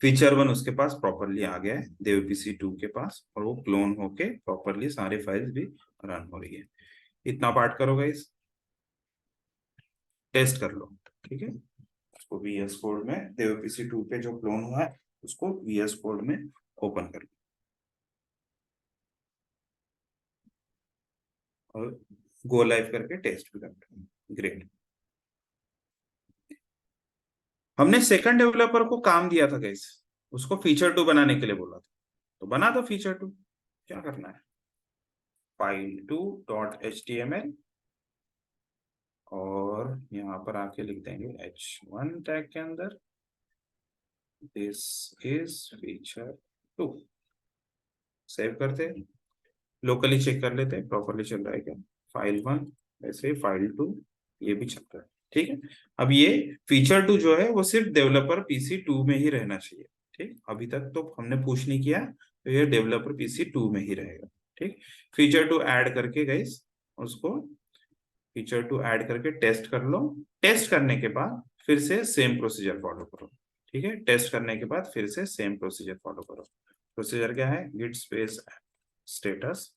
फीचर वन उसके पास प्रॉपरली आ गया है देव पीसी टू के पास, और वो क्लोन होके प्रॉपरली सारी फाइल्स भी रन हो रही है। इतना पार्ट करो गाइस, टेस्ट कर लो। ठीक है, उसको वीएस कोड में देव पीसी टू पे जो क्लोन हुआ है उसको वीएस कोड में ओपन कर लो और गो लाइव करके टेस्ट भी कर लो। ग्रेट। हमने सेकंड डेवलपर को काम दिया था गाइस, उसको फीचर टू बनाने के लिए बोला था, तो बना दो फीचर टू। क्या करना है, file two dot H T M L, और यहाँ पर आके लिख देंगे h1 टैग के अंदर this is feature two. Save करते, लोकली चेक कर लेते हैं प्रॉपरली चल रहा है क्या। फाइल वन, ऐसे फाइल टू, ये भी चल रहा है। ठीक है, अब ये फीचर टू जो है वो सिर्फ डेवलपर पीसी टू में ही रहना चाहिए। ठीक, अभी तक तो हमने पुश नहीं किया, तो ये डेवलपर पीसी टू में ही रहेगा। ठीक, फीचर टू ऐड करके गाइस उसको फीचर टू ऐड करके टेस्ट कर लो। टेस्ट करने के बाद फिर से सेम प्रोसीजर फॉलो करो। ठीक है, टेस्ट करने के बाद फिर से सेम प्रोसीजर फॉलो करो। प्रोसीजर क्या है, गिट स्पेस स्टेटस,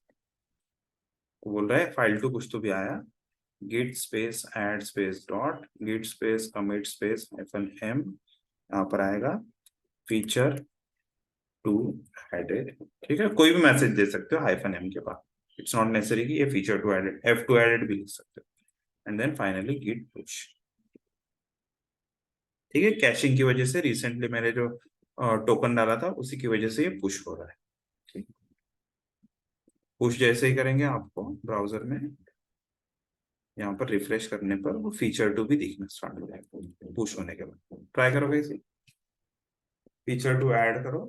बोल रहा है फाइल टू कुछ तो भी आया, git space add space dot git space commit space -m, यहाँ पर आएगा फीचर टू एडेड। ठीक है, कोई भी मैसेज दे सकते हो -m के बाद, इट्स नॉट नेसेसरी कि ये feature to added, F2 added भी लिख सकते हो। And then finally git push. ठीक है, कैशिंग की वजह से रिसेंटली मैंने जो टोकन डाला था उसी की वजह से ये पुश हो रहा है। ठीक, पुश जैसे ही करेंगे आपको ब्राउजर में यहाँ पर रिफ्रेश करने पर वो फीचर टू भी दिखना स्टार्ट हो जाएगा पुश होने के बाद। ट्राई करोगे इसे, फीचर टू ऐड करो,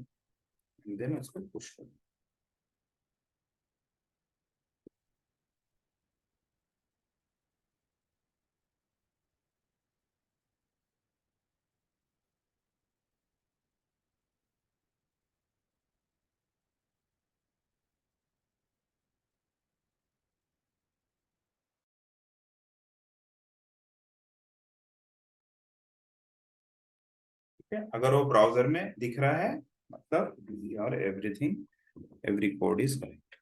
देन उसको पुश करो। ठीक है, अगर वो ब्राउजर में दिख रहा है मतलब और everything, every code is correct.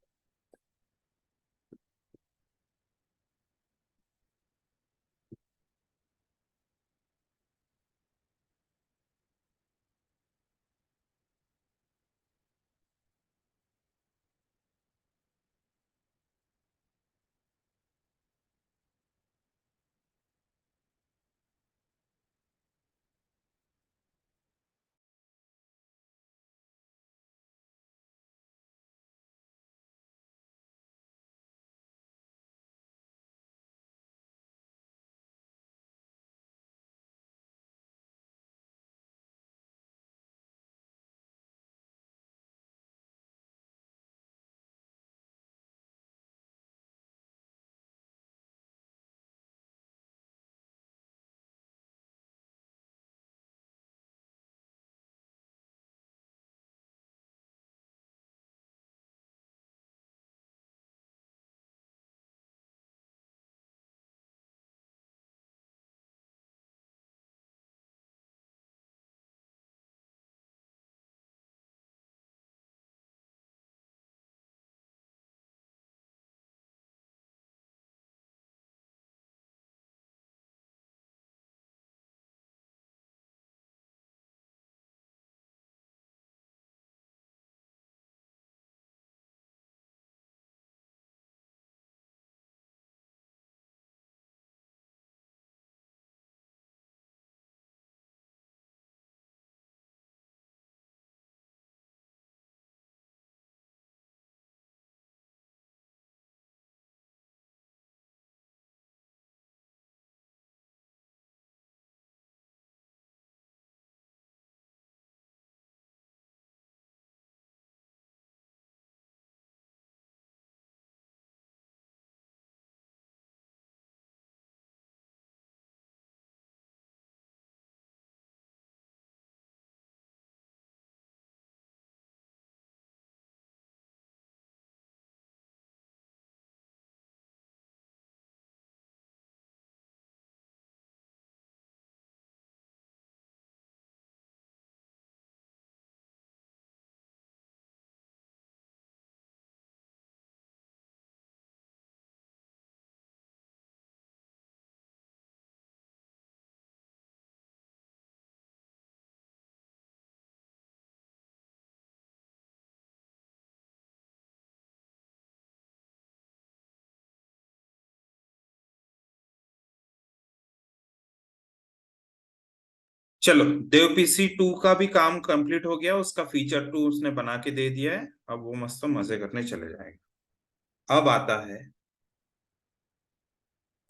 चलो, देव पीसी 2 का भी काम कंप्लीट हो गया, उसका फीचर 2 उसने बना के दे दिया है। अब वो मस्त मजे करने चले जाएगा। अब आता है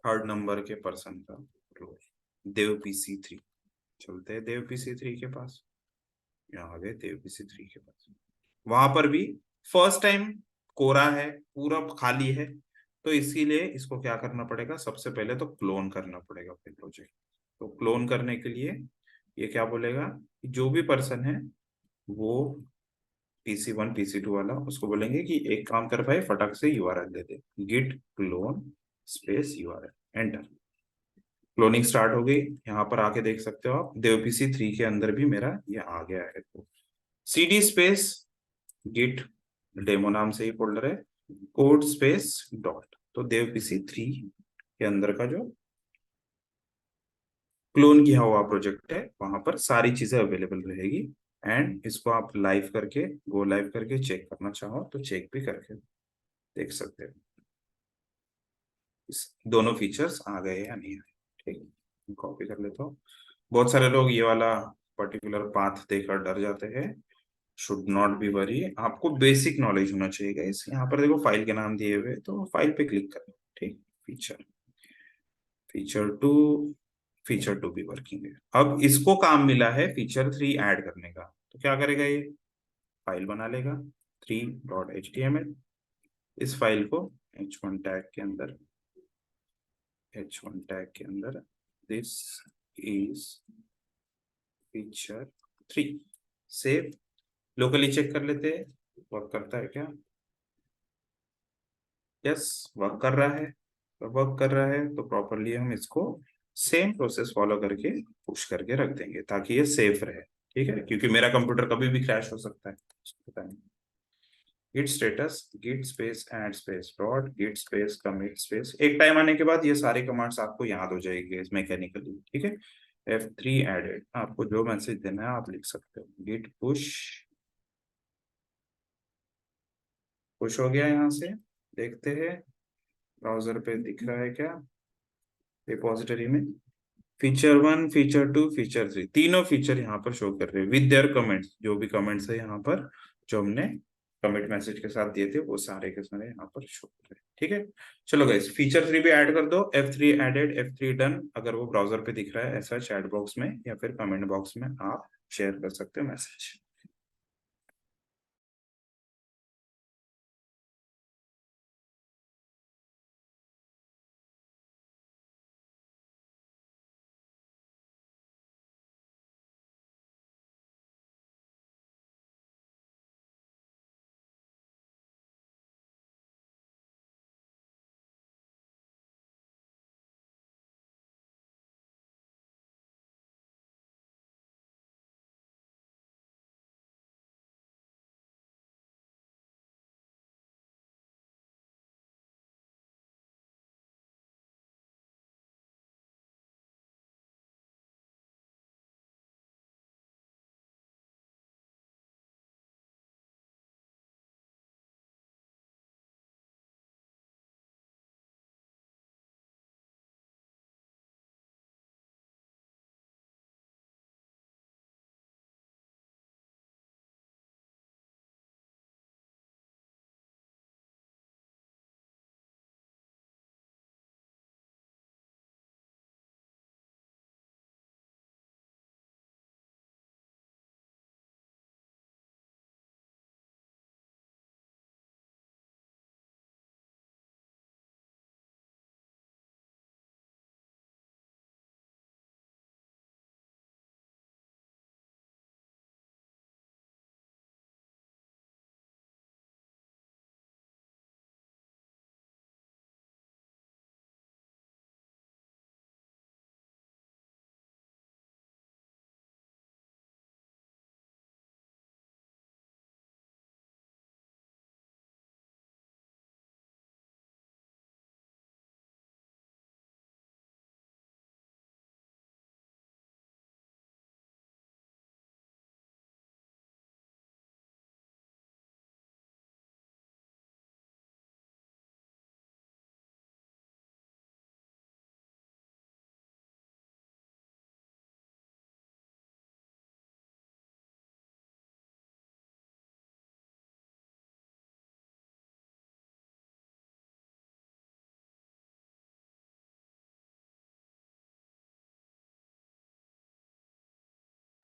थर्ड नंबर के पर्सन का रोल, देव पीसी 3। चलते हैं देव पीसी 3 के पास। यहाँ आ गए देव पीसी 3 के पास। वहां पर भी फर्स्ट टाइम कोरा है, पूरा खाली है। तो इसीलिए इसको क्या करना पड़ेगा, सबसे पहले तो क्लोन करना पड़ेगा अपने प्रोजेक्ट। तो क्लोन करने के लिए ये क्या बोलेगा कि जो भी पर्सन है वो PC1 PC2 वाला, उसको बोलेंगे कि एक काम कर भाई, फटक से यूआरएल दे दे, git clone space URL, enter. Cloning start हो गई। यहाँ पर आके देख सकते हो आप, देव पीसी 3 के अंदर भी मेरा ये आ गया है। तो CD स्पेस गिट डेमो नाम से ही फोल्डर है, कोड स्पेस डॉट। तो देव पीसी 3 के अंदर का जो क्लोन किया हुआ प्रोजेक्ट है वहां पर सारी चीजें अवेलेबल रहेगी। एंड इसको आप लाइव करके, गो लाइव करके चेक करना चाहो तो चेक भी करके देख सकते हो इस दोनों फीचर्स आ गए या नहीं आए। ठीक, कॉपी कर लेता हूँ। बहुत सारे लोग ये वाला पर्टिकुलर पाथ देखकर डर जाते हैं। शुड नॉट बी वरी, आपको बेसिक नॉलेज होना चाहिए गाइस। यहाँ पर देखो फाइल के नाम दिए हुए, तो फाइल पे क्लिक करो। ठीक, feature, feature two, feature two भी वर्किंग है। अब इसको काम मिला है फीचर 3 ऐड करने का। तो क्या करेगा ये, फाइल बना लेगा 3.html। इस फाइल को h1 टैग के अंदर, h1 टैग के अंदर this is feature 3 save. Locally check कर लेते हैं वर्क करता है क्या। यस, वर्क कर रहा है। तो वर्क कर रहा है तो प्रॉपरली हम इसको सेम प्रोसेस फॉलो करके पुश करके रख देंगे ताकि ये सेफ रहे। ठीक है, क्योंकि मेरा कंप्यूटर कभी भी क्रैश हो सकता है, पता नहीं। Git status, git space add space dot, git space commit space. एक टाइम आने के बाद ये सारी कमांड्स आपको याद हो जाएगी मैकेनिकली। ठीक है, F3 एडेड, आपको जो मैसेज देना है आप लिख सकते हो। गिट पुश, पुश हो गया। यहाँ से देखते हैं ब्राउजर पे दिख रहा है क्या रिपोजिटरी में। फीचर 1, फीचर 2, फीचर 3, तीनों फीचर यहाँ पर शो कर रहे हैं विद देयर कमेंट्स। जो भी कमेंट्स है यहाँ पर, जो हमने कमिट मैसेज के साथ दिए थे, वो सारे के सारे यहाँ पर शो कर रहे हैं। ठीक है, चलो गाइस, फीचर 3 भी ऐड कर दो। F3 added, F3 done. अगर वो ब्राउजर पे दिख रहा है ऐसा चैट बॉक्स में या फिर कमेंट बॉक्स में आप शेयर कर सकते हो मैसेज।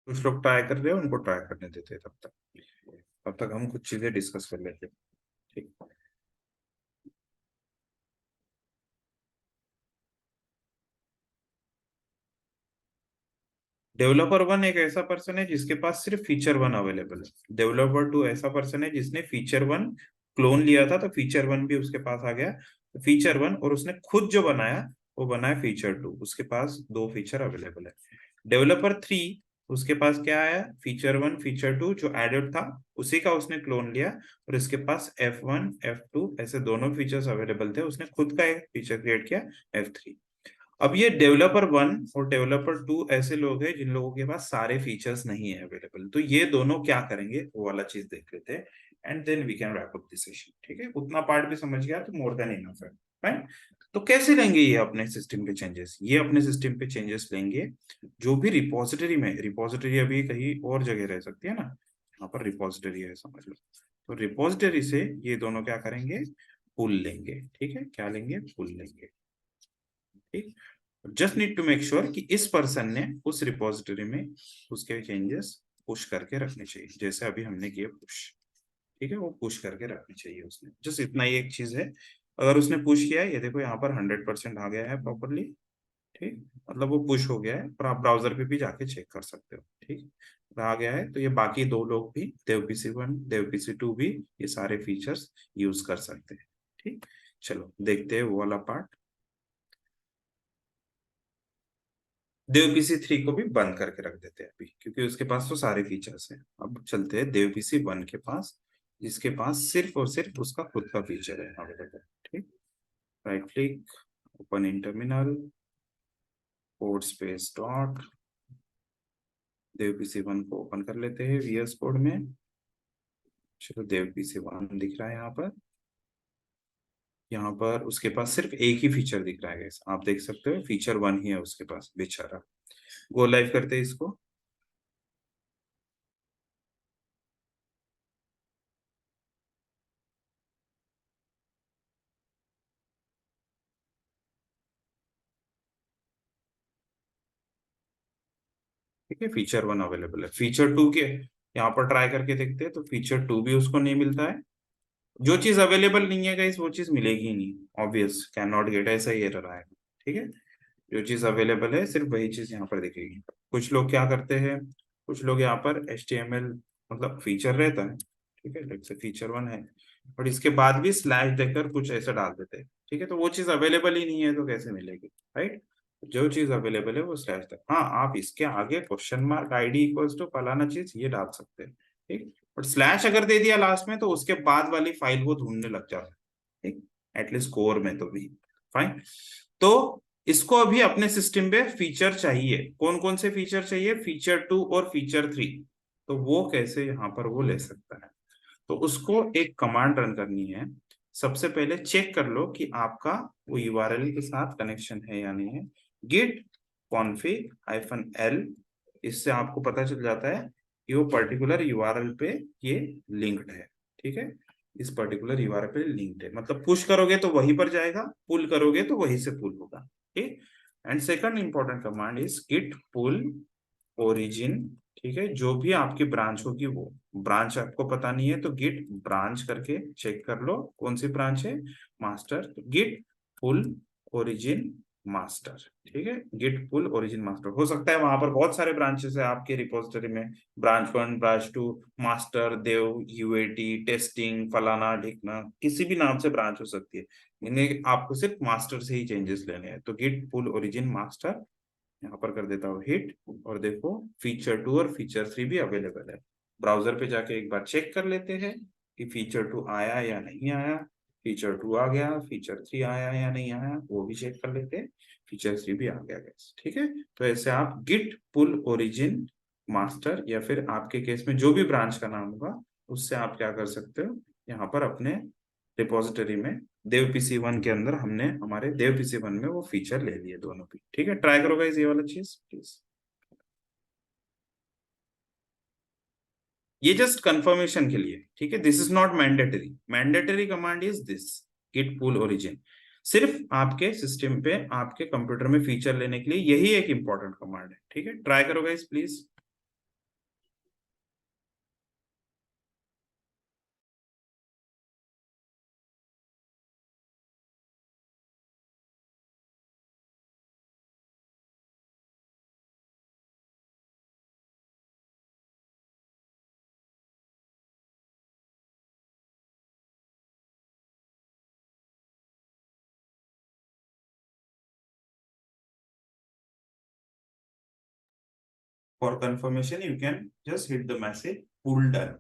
कुछ लोग ट्राई कर रहे हैं, उनको ट्राई करने देते हैं, तब तक हम कुछ चीजें डिस्कस कर लेते हैं। ठीक। डेवलपर वन एक ऐसा पर्सन है जिसके पास सिर्फ फीचर वन अवेलेबल है। डेवलपर टू ऐसा पर्सन है जिसने फीचर वन क्लोन लिया था, तो फीचर वन भी उसके पास आ गया। फीचर वन और उसने खुद जो बनाया वो बनाया फीचर टू, उसके पास दो फीचर अवेलेबल है। डेवलपर थ्री, उसके पास क्या आया, फीचर वन फीचर टू जो एडेड था उसी का उसने क्लोन लिया, और इसके पास F1 F2 ऐसे दोनों फीचर्स अवेलेबल थे, उसने खुद का एक फीचर क्रिएट किया F3। अब ये डेवलपर वन और डेवलपर टू ऐसे लोग हैं जिन लोगों के पास सारे फीचर्स नहीं है अवेलेबल, तो ये दोनों क्या करेंगे वो वाला चीज देख लेते हैं, and then we can wrap up this session. ठीक है, उतना पार्ट भी समझ गया तो मोर देन इनफ है, राइट। तो कैसे लेंगे ये अपने सिस्टम पे चेंजेस, ये अपने सिस्टम पे चेंजेस लेंगे जो भी रिपोजिटरी में, रिपोजिटरी अभी कहीं और जगह रह सकती है ना, यहाँ पर रिपोजिटरी है समझ लो, तो रिपोजिटरी से ये दोनों क्या करेंगे, पुल लेंगे। ठीक है, क्या लेंगे, पुल लेंगे। ठीक, just need to make sure कि इस पर्सन ने उस रिपोजिटरी में उसके चेंजेस पुश करके रखने चाहिए, जैसे अभी हमने किए पुश। ठीक है, वो पुश करके रखनी चाहिए उसने, जस्ट इतना ही एक चीज है। अगर उसने पुश किया है, ये देखो यहाँ पर 100% आ गया है प्रॉपरली। ठीक, मतलब वो पुश हो गया है, और आप ब्राउजर पे भी जाके चेक कर सकते हो। ठीक, आ गया है, तो ये बाकी दो लोग भी, dev PC one dev PC two भी ये सारे फीचर्स यूज कर सकते हैं। ठीक, चलो देखते हैं वो वाला पार्ट। देव पीसी थ्री को भी बंद करके रख देते हैं अभी, क्योंकि उसके पास तो सारे फीचर्स हैं। अब चलते हैं देव पीसी वन के पास, जिसके पास सिर्फ और सिर्फ उसका खुद का फीचर है अवेलेबल। ठीक, right click, open in terminal, code space dot, dev PC one को ओपन कर लेते हैं वीएस कोड में। चलो देव पीसी वन दिख रहा है यहाँ पर, यहाँ पर उसके पास सिर्फ एक ही फीचर दिख रहा है guys। आप देख सकते हो फीचर वन ही है उसके पास बेचारा। गो लाइव करते हैं इसको। ठीक है, फीचर वन अवेलेबल है। फीचर टू के यहाँ पर ट्राई करके देखते हैं, तो फीचर टू भी उसको नहीं मिलता है। जो चीज अवेलेबल नहीं है गाइस वो चीज मिलेगी ही नहीं, ऑब्वियस, कैन नॉट गेट, ऐसा ही एरर आएगा। ठीक है, जो चीज अवेलेबल है सिर्फ वही चीज यहाँ पर दिखेगी। कुछ लोग क्या करते हैं, कुछ लोग यहाँ पर HTML, मतलब फीचर रहता है, ठीक है, लेट्स से फीचर वन है, और इसके बाद भी स्लैश देकर कुछ ऐसा डाल देते हैं। ठीक है, तो वो चीज अवेलेबल ही नहीं है तो कैसे मिलेगी, राइट। जो चीज अवेलेबल है वो स्लैश तक, हाँ आप इसके आगे question mark ID equals to फलाना चीज ये डाल सकते हैं। ठीक, बट स्लैश अगर दे दिया लास्ट में तो उसके बाद वाली फाइल वो ढूंढने लग जाता है। ठीक, एटलीस्ट कोर में तो भी फाइन। तो इसको अभी अपने सिस्टम पे फीचर चाहिए, कौन कौन से फीचर चाहिए, फीचर टू और फीचर थ्री। तो वो कैसे यहाँ पर वो ले सकता है, तो उसको एक कमांड रन करनी है। सबसे पहले चेक कर लो कि आपका वो URL के साथ कनेक्शन है या नहीं है। git config -l, इससे आपको पता चल जाता है कि वो पर्टिकुलर URL पे ये लिंक्ड है। ठीक है, इस पर्टिकुलर URL पे लिंक्ड है, मतलब पुश करोगे तो वहीं पर जाएगा, पुल करोगे तो वहीं से पुल होगा। ठीक, and second important command is git pull origin। ठीक है, जो भी आपकी ब्रांच होगी, वो ब्रांच आपको पता नहीं है तो गिट ब्रांच करके चेक कर लो कौन सी ब्रांच है, मास्टर, तो गिट पुल ओरिजिन मास्टर। ठीक है, गिट पुल ओरिजिन मास्टर, हो सकता है वहां पर बहुत सारे ब्रांचेस है आपके रिपोजिटरी में, branch one branch two, master, dev, UAT, testing, फलाना ढिकना, किसी भी नाम से ब्रांच हो सकती है। इन्हें आपको सिर्फ मास्टर से ही चेंजेस लेने हैं, तो गिट पुल ओरिजिन मास्टर यहाँ पर कर देता हूँ हिट, और देखो फीचर टू और फीचर थ्री भी अवेलेबल है। ब्राउजर पे जाके एक बार चेक कर लेते हैं कि फीचर टू आया या नहीं आया। फीचर टू आ गया, फीचर थ्री आया या नहीं आया वो भी चेक कर लेते हैं, फीचर थ्री भी आ गया guys। ठीक है, तो ऐसे आप गिट पुल ओरिजिन मास्टर, या फिर आपके केस में जो भी ब्रांच का नाम होगा उससे आप क्या कर सकते हो, यहाँ पर अपने रिपोजिटरी में देव पीसी वन के अंदर हमने हमारे देव पीसी वन में वो फीचर ले लिए दोनों भी। ठीक है, ट्राई करो गाइस ये वाला चीज प्लीज। ये जस्ट कंफर्मेशन के लिए, ठीक है, this is not mandatory, mandatory command is this git pull origin. सिर्फ आपके सिस्टम पे आपके कंप्यूटर में फीचर लेने के लिए यही एक इंपॉर्टेंट कमांड है। ठीक है, ट्राई करो guys please. For confirmation, you can just hit the message pull done.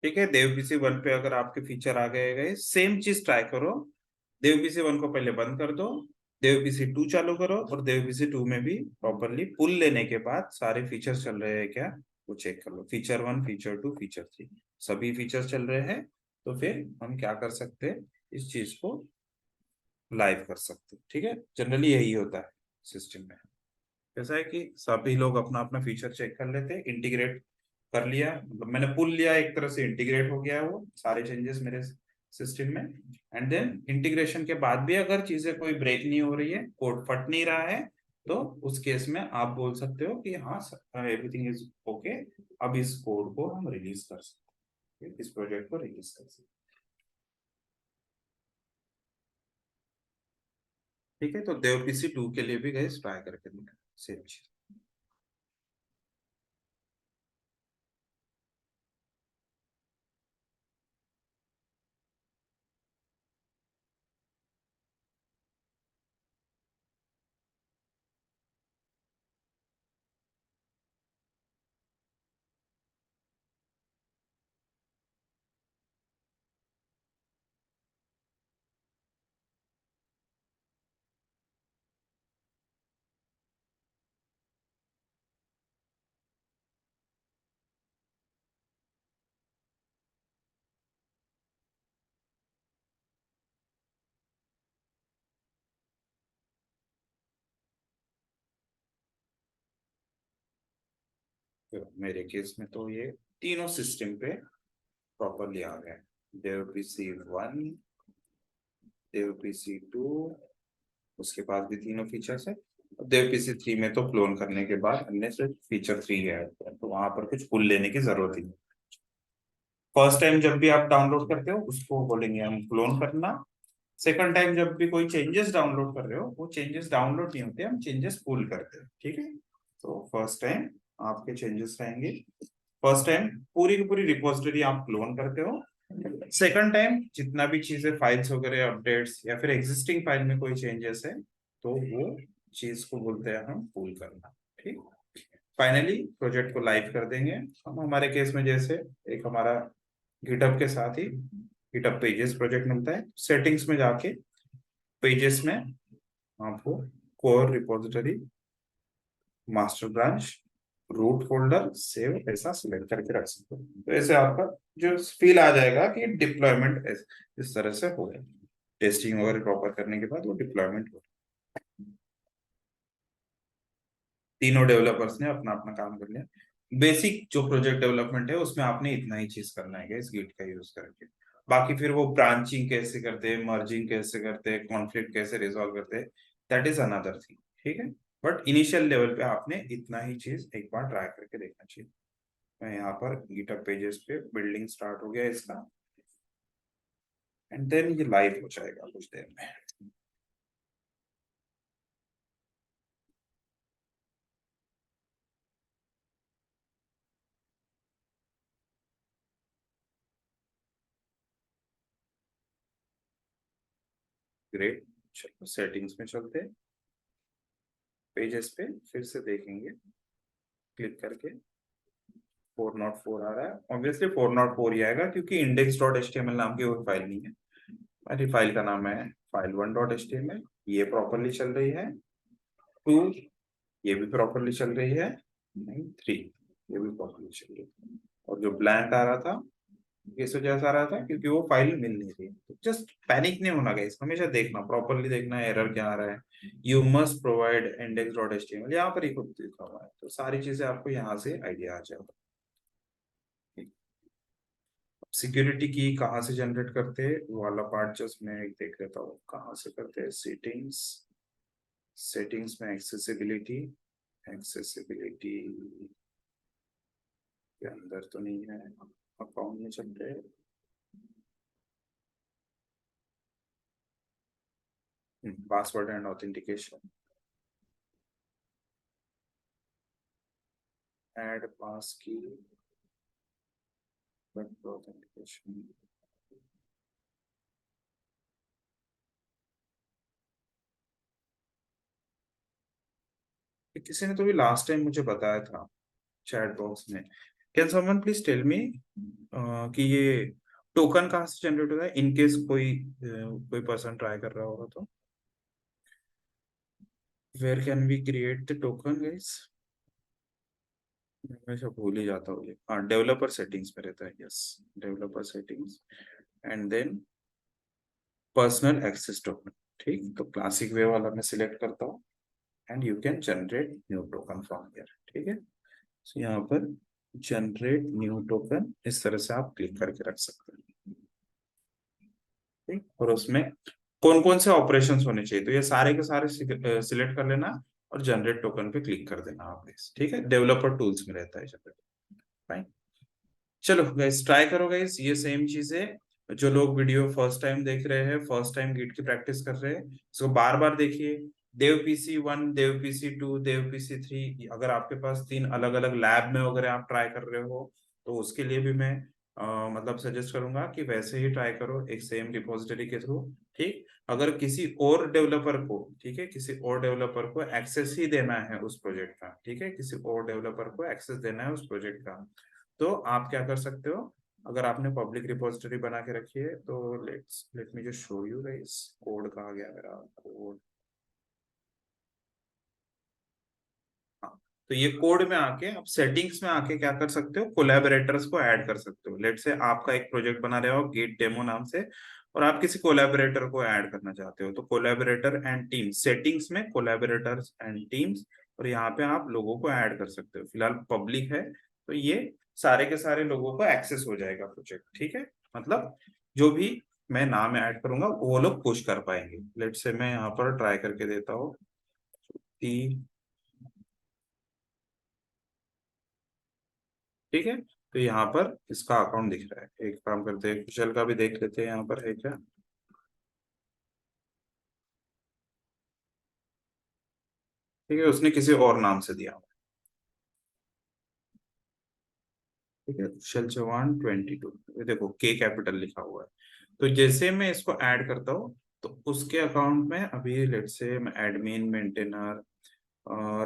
ठीक है, देव पीसी वन पे अगर आपके फीचर आ गए सेम चीज ट्राई करो। देव पीसी वन को पहले बंद कर दो, देव पीसी टू चालू करो, और देव पीसी टू में भी प्रॉपरली पुल लेने के बाद सारे फीचर्स चल रहे हैं क्या वो चेक कर लो। Feature one, feature two, feature three, सभी फीचर्स चल रहे हैं, तो फिर हम क्या कर सकते हैं, इस चीज को लाइव कर सकते हैं। ठीक है, जनरली यही होता है सिस्टम में। कैसा है कि सभी लोग अपना अपना फीचर चेक कर लेते हैं, इंटीग्रेट कर लिया, मतलब मैंने पुल लिया, एक तरह से इंटीग्रेट हो गया है वो सारे चेंजेस मेरे सिस्टम में। एंड देन इंटीग्रेशन के बाद भी अगर चीजें कोई ब्रेक नहीं हो रही है, कोड फट नहीं रहा है, तो उस केस में आप बोल सकते हो कि हाँ एवरीथिंग इज ओके, अब इस कोड को हम रिलीज कर सकते हैं, इस प्रोजेक्ट को रिलीज कर सकते हैं। ठीक है, तो देव पीसी 2 के लिए भी गाइस ट्राई करके देखना सेम चीज। तो मेरे केस में तो ये तीनों सिस्टम पे प्रॉपरली आ गए। देव पीसी 1, देव पीसी 2, उसके पास भी तीनों फीचर्स है। देव पीसी 3 में तो क्लोन करने के बाद हमने सिर्फ फीचर 3 है, तो वहां पर कुछ पुल लेने की जरूरत ही नहीं। फर्स्ट टाइम जब भी आप डाउनलोड करते हो उसको बोलेंगे हम क्लोन करना। सेकंड टाइम जब भी कोई चेंजेस डाउनलोड कर रहे हो, वो चेंजेस डाउनलोड नहीं होते, हम चेंजेस पुल करते हैं। ठीक है, तो फर्स्ट टाइम आपके चेंजेस रहेंगे। फर्स्ट टाइम पूरी की पूरी रिपोजिटरी आप क्लोन करते हो। सेकंड टाइम जितना भी चीजें फाइल्स वगैरह अपडेट्स या फिर एग्जिस्टिंग फाइल में कोई चेंजेस है, तो वो चीज को बोलते हैं हम पुल करना। ठीक, फाइनली प्रोजेक्ट को लाइव कर देंगे हम। हमारे केस में जैसे एक हमारा गिटहब के साथ ही गिटहब पेजेस प्रोजेक्ट मिलता है। सेटिंग्स में जाके पेजेस में आपको core repository, master branch, root folder, save ऐसा सिलेक्ट करके रख सकते हो। तो ऐसे आपका जो फील आ जाएगा कि डिप्लॉयमेंट इस तरह से हो गया। टेस्टिंग वगैरह प्रॉपर करने के बाद वो डिप्लॉयमेंट हो। तीनों डेवलपर्स ने अपना अपना काम कर लिया। बेसिक जो प्रोजेक्ट डेवलपमेंट है उसमें आपने इतना ही चीज करना है इस गिट का यूज करके। बाकी फिर वो ब्रांचिंग कैसे करते हैं, मर्जिंग कैसे करते हैं, कॉन्फ्लिक्ट कैसे रिजॉल्व करते हैं, दैट इज अनदर थिंग। ठीक है, बट इनिशियल लेवल पे आपने इतना ही चीज एक बार ट्राई करके देखना चाहिए। मैं यहाँ पर गिटहब पेजेस पे बिल्डिंग स्टार्ट हो गया इसका, एंड देन ये लाइव हो जाएगा कुछ देर में। ग्रेट, चलो सेटिंग्स में चलते हैं। पेजेस पे फिर से देखेंगे क्लिक करके। 404 आ रहा है, ऑब्वियसली 404 ही आएगा क्योंकि index dot H T M L नाम की कोई फाइल नहीं है। मेरी फाइल का नाम है file one dot H T M L, ये प्रॉपरली चल रही है। 2, ये भी प्रॉपरली चल रही है। नहीं, 3, ये भी प्रॉपरली चल रही है। और जो ब्लैंक आ रहा था, किस वजह से आ रहा था, क्योंकि वो फाइल मिल नहीं रही। तो जस्ट पैनिक नहीं होना गाइस, हमेशा देखना, प्रॉपरली देखना है एरर क्या आ रहा है। You must provide index dot H T M L, यहाँ पर ही खुद लिखा हुआ है, तो सारी चीजें आपको यहाँ से आइडिया आ जाएगा। सिक्योरिटी की कहाँ से जनरेट करते हैं वो वाला पार्ट जस्ट मैं एक देख लेता हूँ कहाँ से करते हैं। सेटिंग्स, सेटिंग्स में एक्सेसिबिलिटी, एक्सेसिबिलिटी के अंदर तो नहीं है, अकाउंट में चलते हैं। पासवर्ड एंड ऑथेंटिकेशन, ऐड पास की ऑथेंटिकेशन। किसी ने तो भी लास्ट टाइम मुझे बताया था चैट बॉक्स में। Can someone please tell me कि ये टोकन कहाँ से जनरेट होता है, इन केस कोई पर्सन ट्राई कर रहा होगा तो। Where can we create the token guys? मैं हमेशा भूल ही जाता हूँ ये। हाँ, डेवलपर सेटिंग्स में रहता है, yes, developer settings, and then personal access token. ठीक, तो क्लासिक वे वाला मैं सिलेक्ट करता हूँ, and you can generate new token from here. ठीक है, तो यहाँ पर जनरेट न्यू टोकन इस तरह से आप क्लिक करके रख सकते हैं। ठीक, और उसमें कौन कौन से ऑपरेशंस होने चाहिए, तो ये सारे के सारे सिलेक्ट कर लेना और जनरेट टोकन पे क्लिक कर देना आप। ठीक है, डेवलपर टूल्स में रहता है जनरेट। फाइन, चलो गाइस ट्राई करो गाइस ये सेम चीजें जो लोग वीडियो फर्स्ट टाइम देख रहे हैं, फर्स्ट टाइम गिट की प्रैक्टिस कर रहे हैं, इसको बार बार देखिए। देव पीसी 1, देव पीसी 2, देव पीसी 3, अगर आपके पास 3 अलग अलग लैब में वगैरह आप ट्राई कर रहे हो तो उसके लिए भी मैं मतलब सजेस्ट करूंगा कि वैसे ही ट्राई करो, एक सेम रिपोजिटरी के थ्रू। ठीक, अगर किसी और डेवलपर को, ठीक है, किसी और डेवलपर को एक्सेस ही देना है उस प्रोजेक्ट का, ठीक है, किसी और डेवलपर को एक्सेस देना है उस प्रोजेक्ट का, तो आप क्या कर सकते हो, अगर आपने पब्लिक रिपोजिटरी बना के रखी है तो let me just show you guys. Code कहाँ गया मेरा कोड? हाँ, तो ये कोड में आके आप सेटिंग्स में आके क्या कर सकते हो, कोलैबोरेटर्स को ऐड कर सकते हो। लेट से आपका एक प्रोजेक्ट बना रहे हो गेट डेमो नाम से, और आप किसी कोलैबोरेटर को ऐड करना चाहते हो, तो कोलैबोरेटर एंड टीम्स, सेटिंग्स में कोलैबोरेटर्स एंड टीम्स, और यहाँ पे आप लोगों को ऐड कर सकते हो। फिलहाल पब्लिक है, तो ये सारे के सारे लोगों को एक्सेस हो जाएगा प्रोजेक्ट, ठीक है। मतलब जो भी मैं नाम ऐड करूंगा वो लोग पुश कर पाएंगे। लेट से मैं यहाँ पर ट्राई करके देता हूँ कि, ठीक है, तो यहाँ पर इसका अकाउंट दिख रहा है। एक काम करते हैं, कुशल का भी देख लेते हैं यहाँ पर है क्या। ठीक है, उसने किसी और नाम से दिया हुआ है। ठीक है, कुशल चौहान 22, ये देखो के कैपिटल लिखा हुआ है। तो जैसे मैं इसको ऐड करता हूँ तो उसके अकाउंट में अभी लेट से मैं एडमिन, मेंटेनर,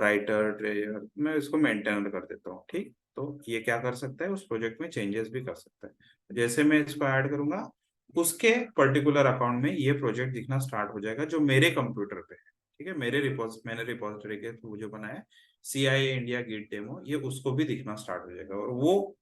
राइटर, ट्रेजर, मैं इसको मेंटेनर कर देता हूँ। ठीक, तो ये क्या कर सकता है, उस प्रोजेक्ट में चेंजेस भी कर सकता है। जैसे मैं इसको ऐड करूंगा, उसके पर्टिकुलर अकाउंट में ये प्रोजेक्ट दिखना स्टार्ट हो जाएगा जो मेरे कंप्यूटर पे है। ठीक है, मैंने रिपोजिटरी के थ्रू जो बनाया CIA इंडिया गिट डेमो, ये उसको भी दिखना स्टार्ट हो जाएगा, और वो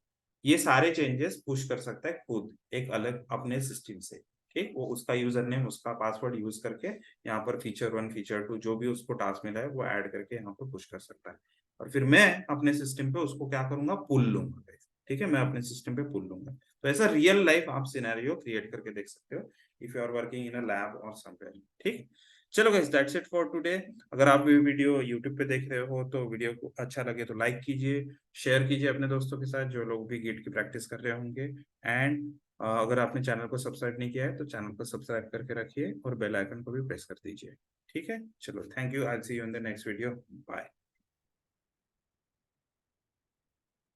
ये सारे चेंजेस पुश कर सकता है खुद एक अलग अपने सिस्टम से। ठीक, वो उसका यूजर नेम, उसका पासवर्ड यूज करके यहाँ पर फीचर 1, फीचर 2 जो भी उसको टास्क मिला है वो ऐड करके यहाँ पर पुश कर सकता है। और फिर मैं अपने सिस्टम पे उसको क्या करूंगा, पुल लूंगा। ठीक है, मैं अपने सिस्टम पे पुल लूंगा। तो ऐसा रियल लाइफ आप सिनेरियो क्रिएट करके देख सकते हो if you are working in a lab और समवेयर। ठीक, चलो guys, that's it for today. अगर आप ये वीडियो यूट्यूब पे देख रहे हो तो वीडियो को अच्छा लगे तो लाइक कीजिए, शेयर कीजिए अपने दोस्तों के साथ जो लोग भी गिट की प्रैक्टिस कर रहे होंगे। एंड अगर आपने चैनल को सब्सक्राइब नहीं किया है तो चैनल को सब्सक्राइब करके रखिए और बेल आइकन को भी प्रेस कर दीजिए। ठीक है, चलो, thank you, I will see you in the next video. Bye.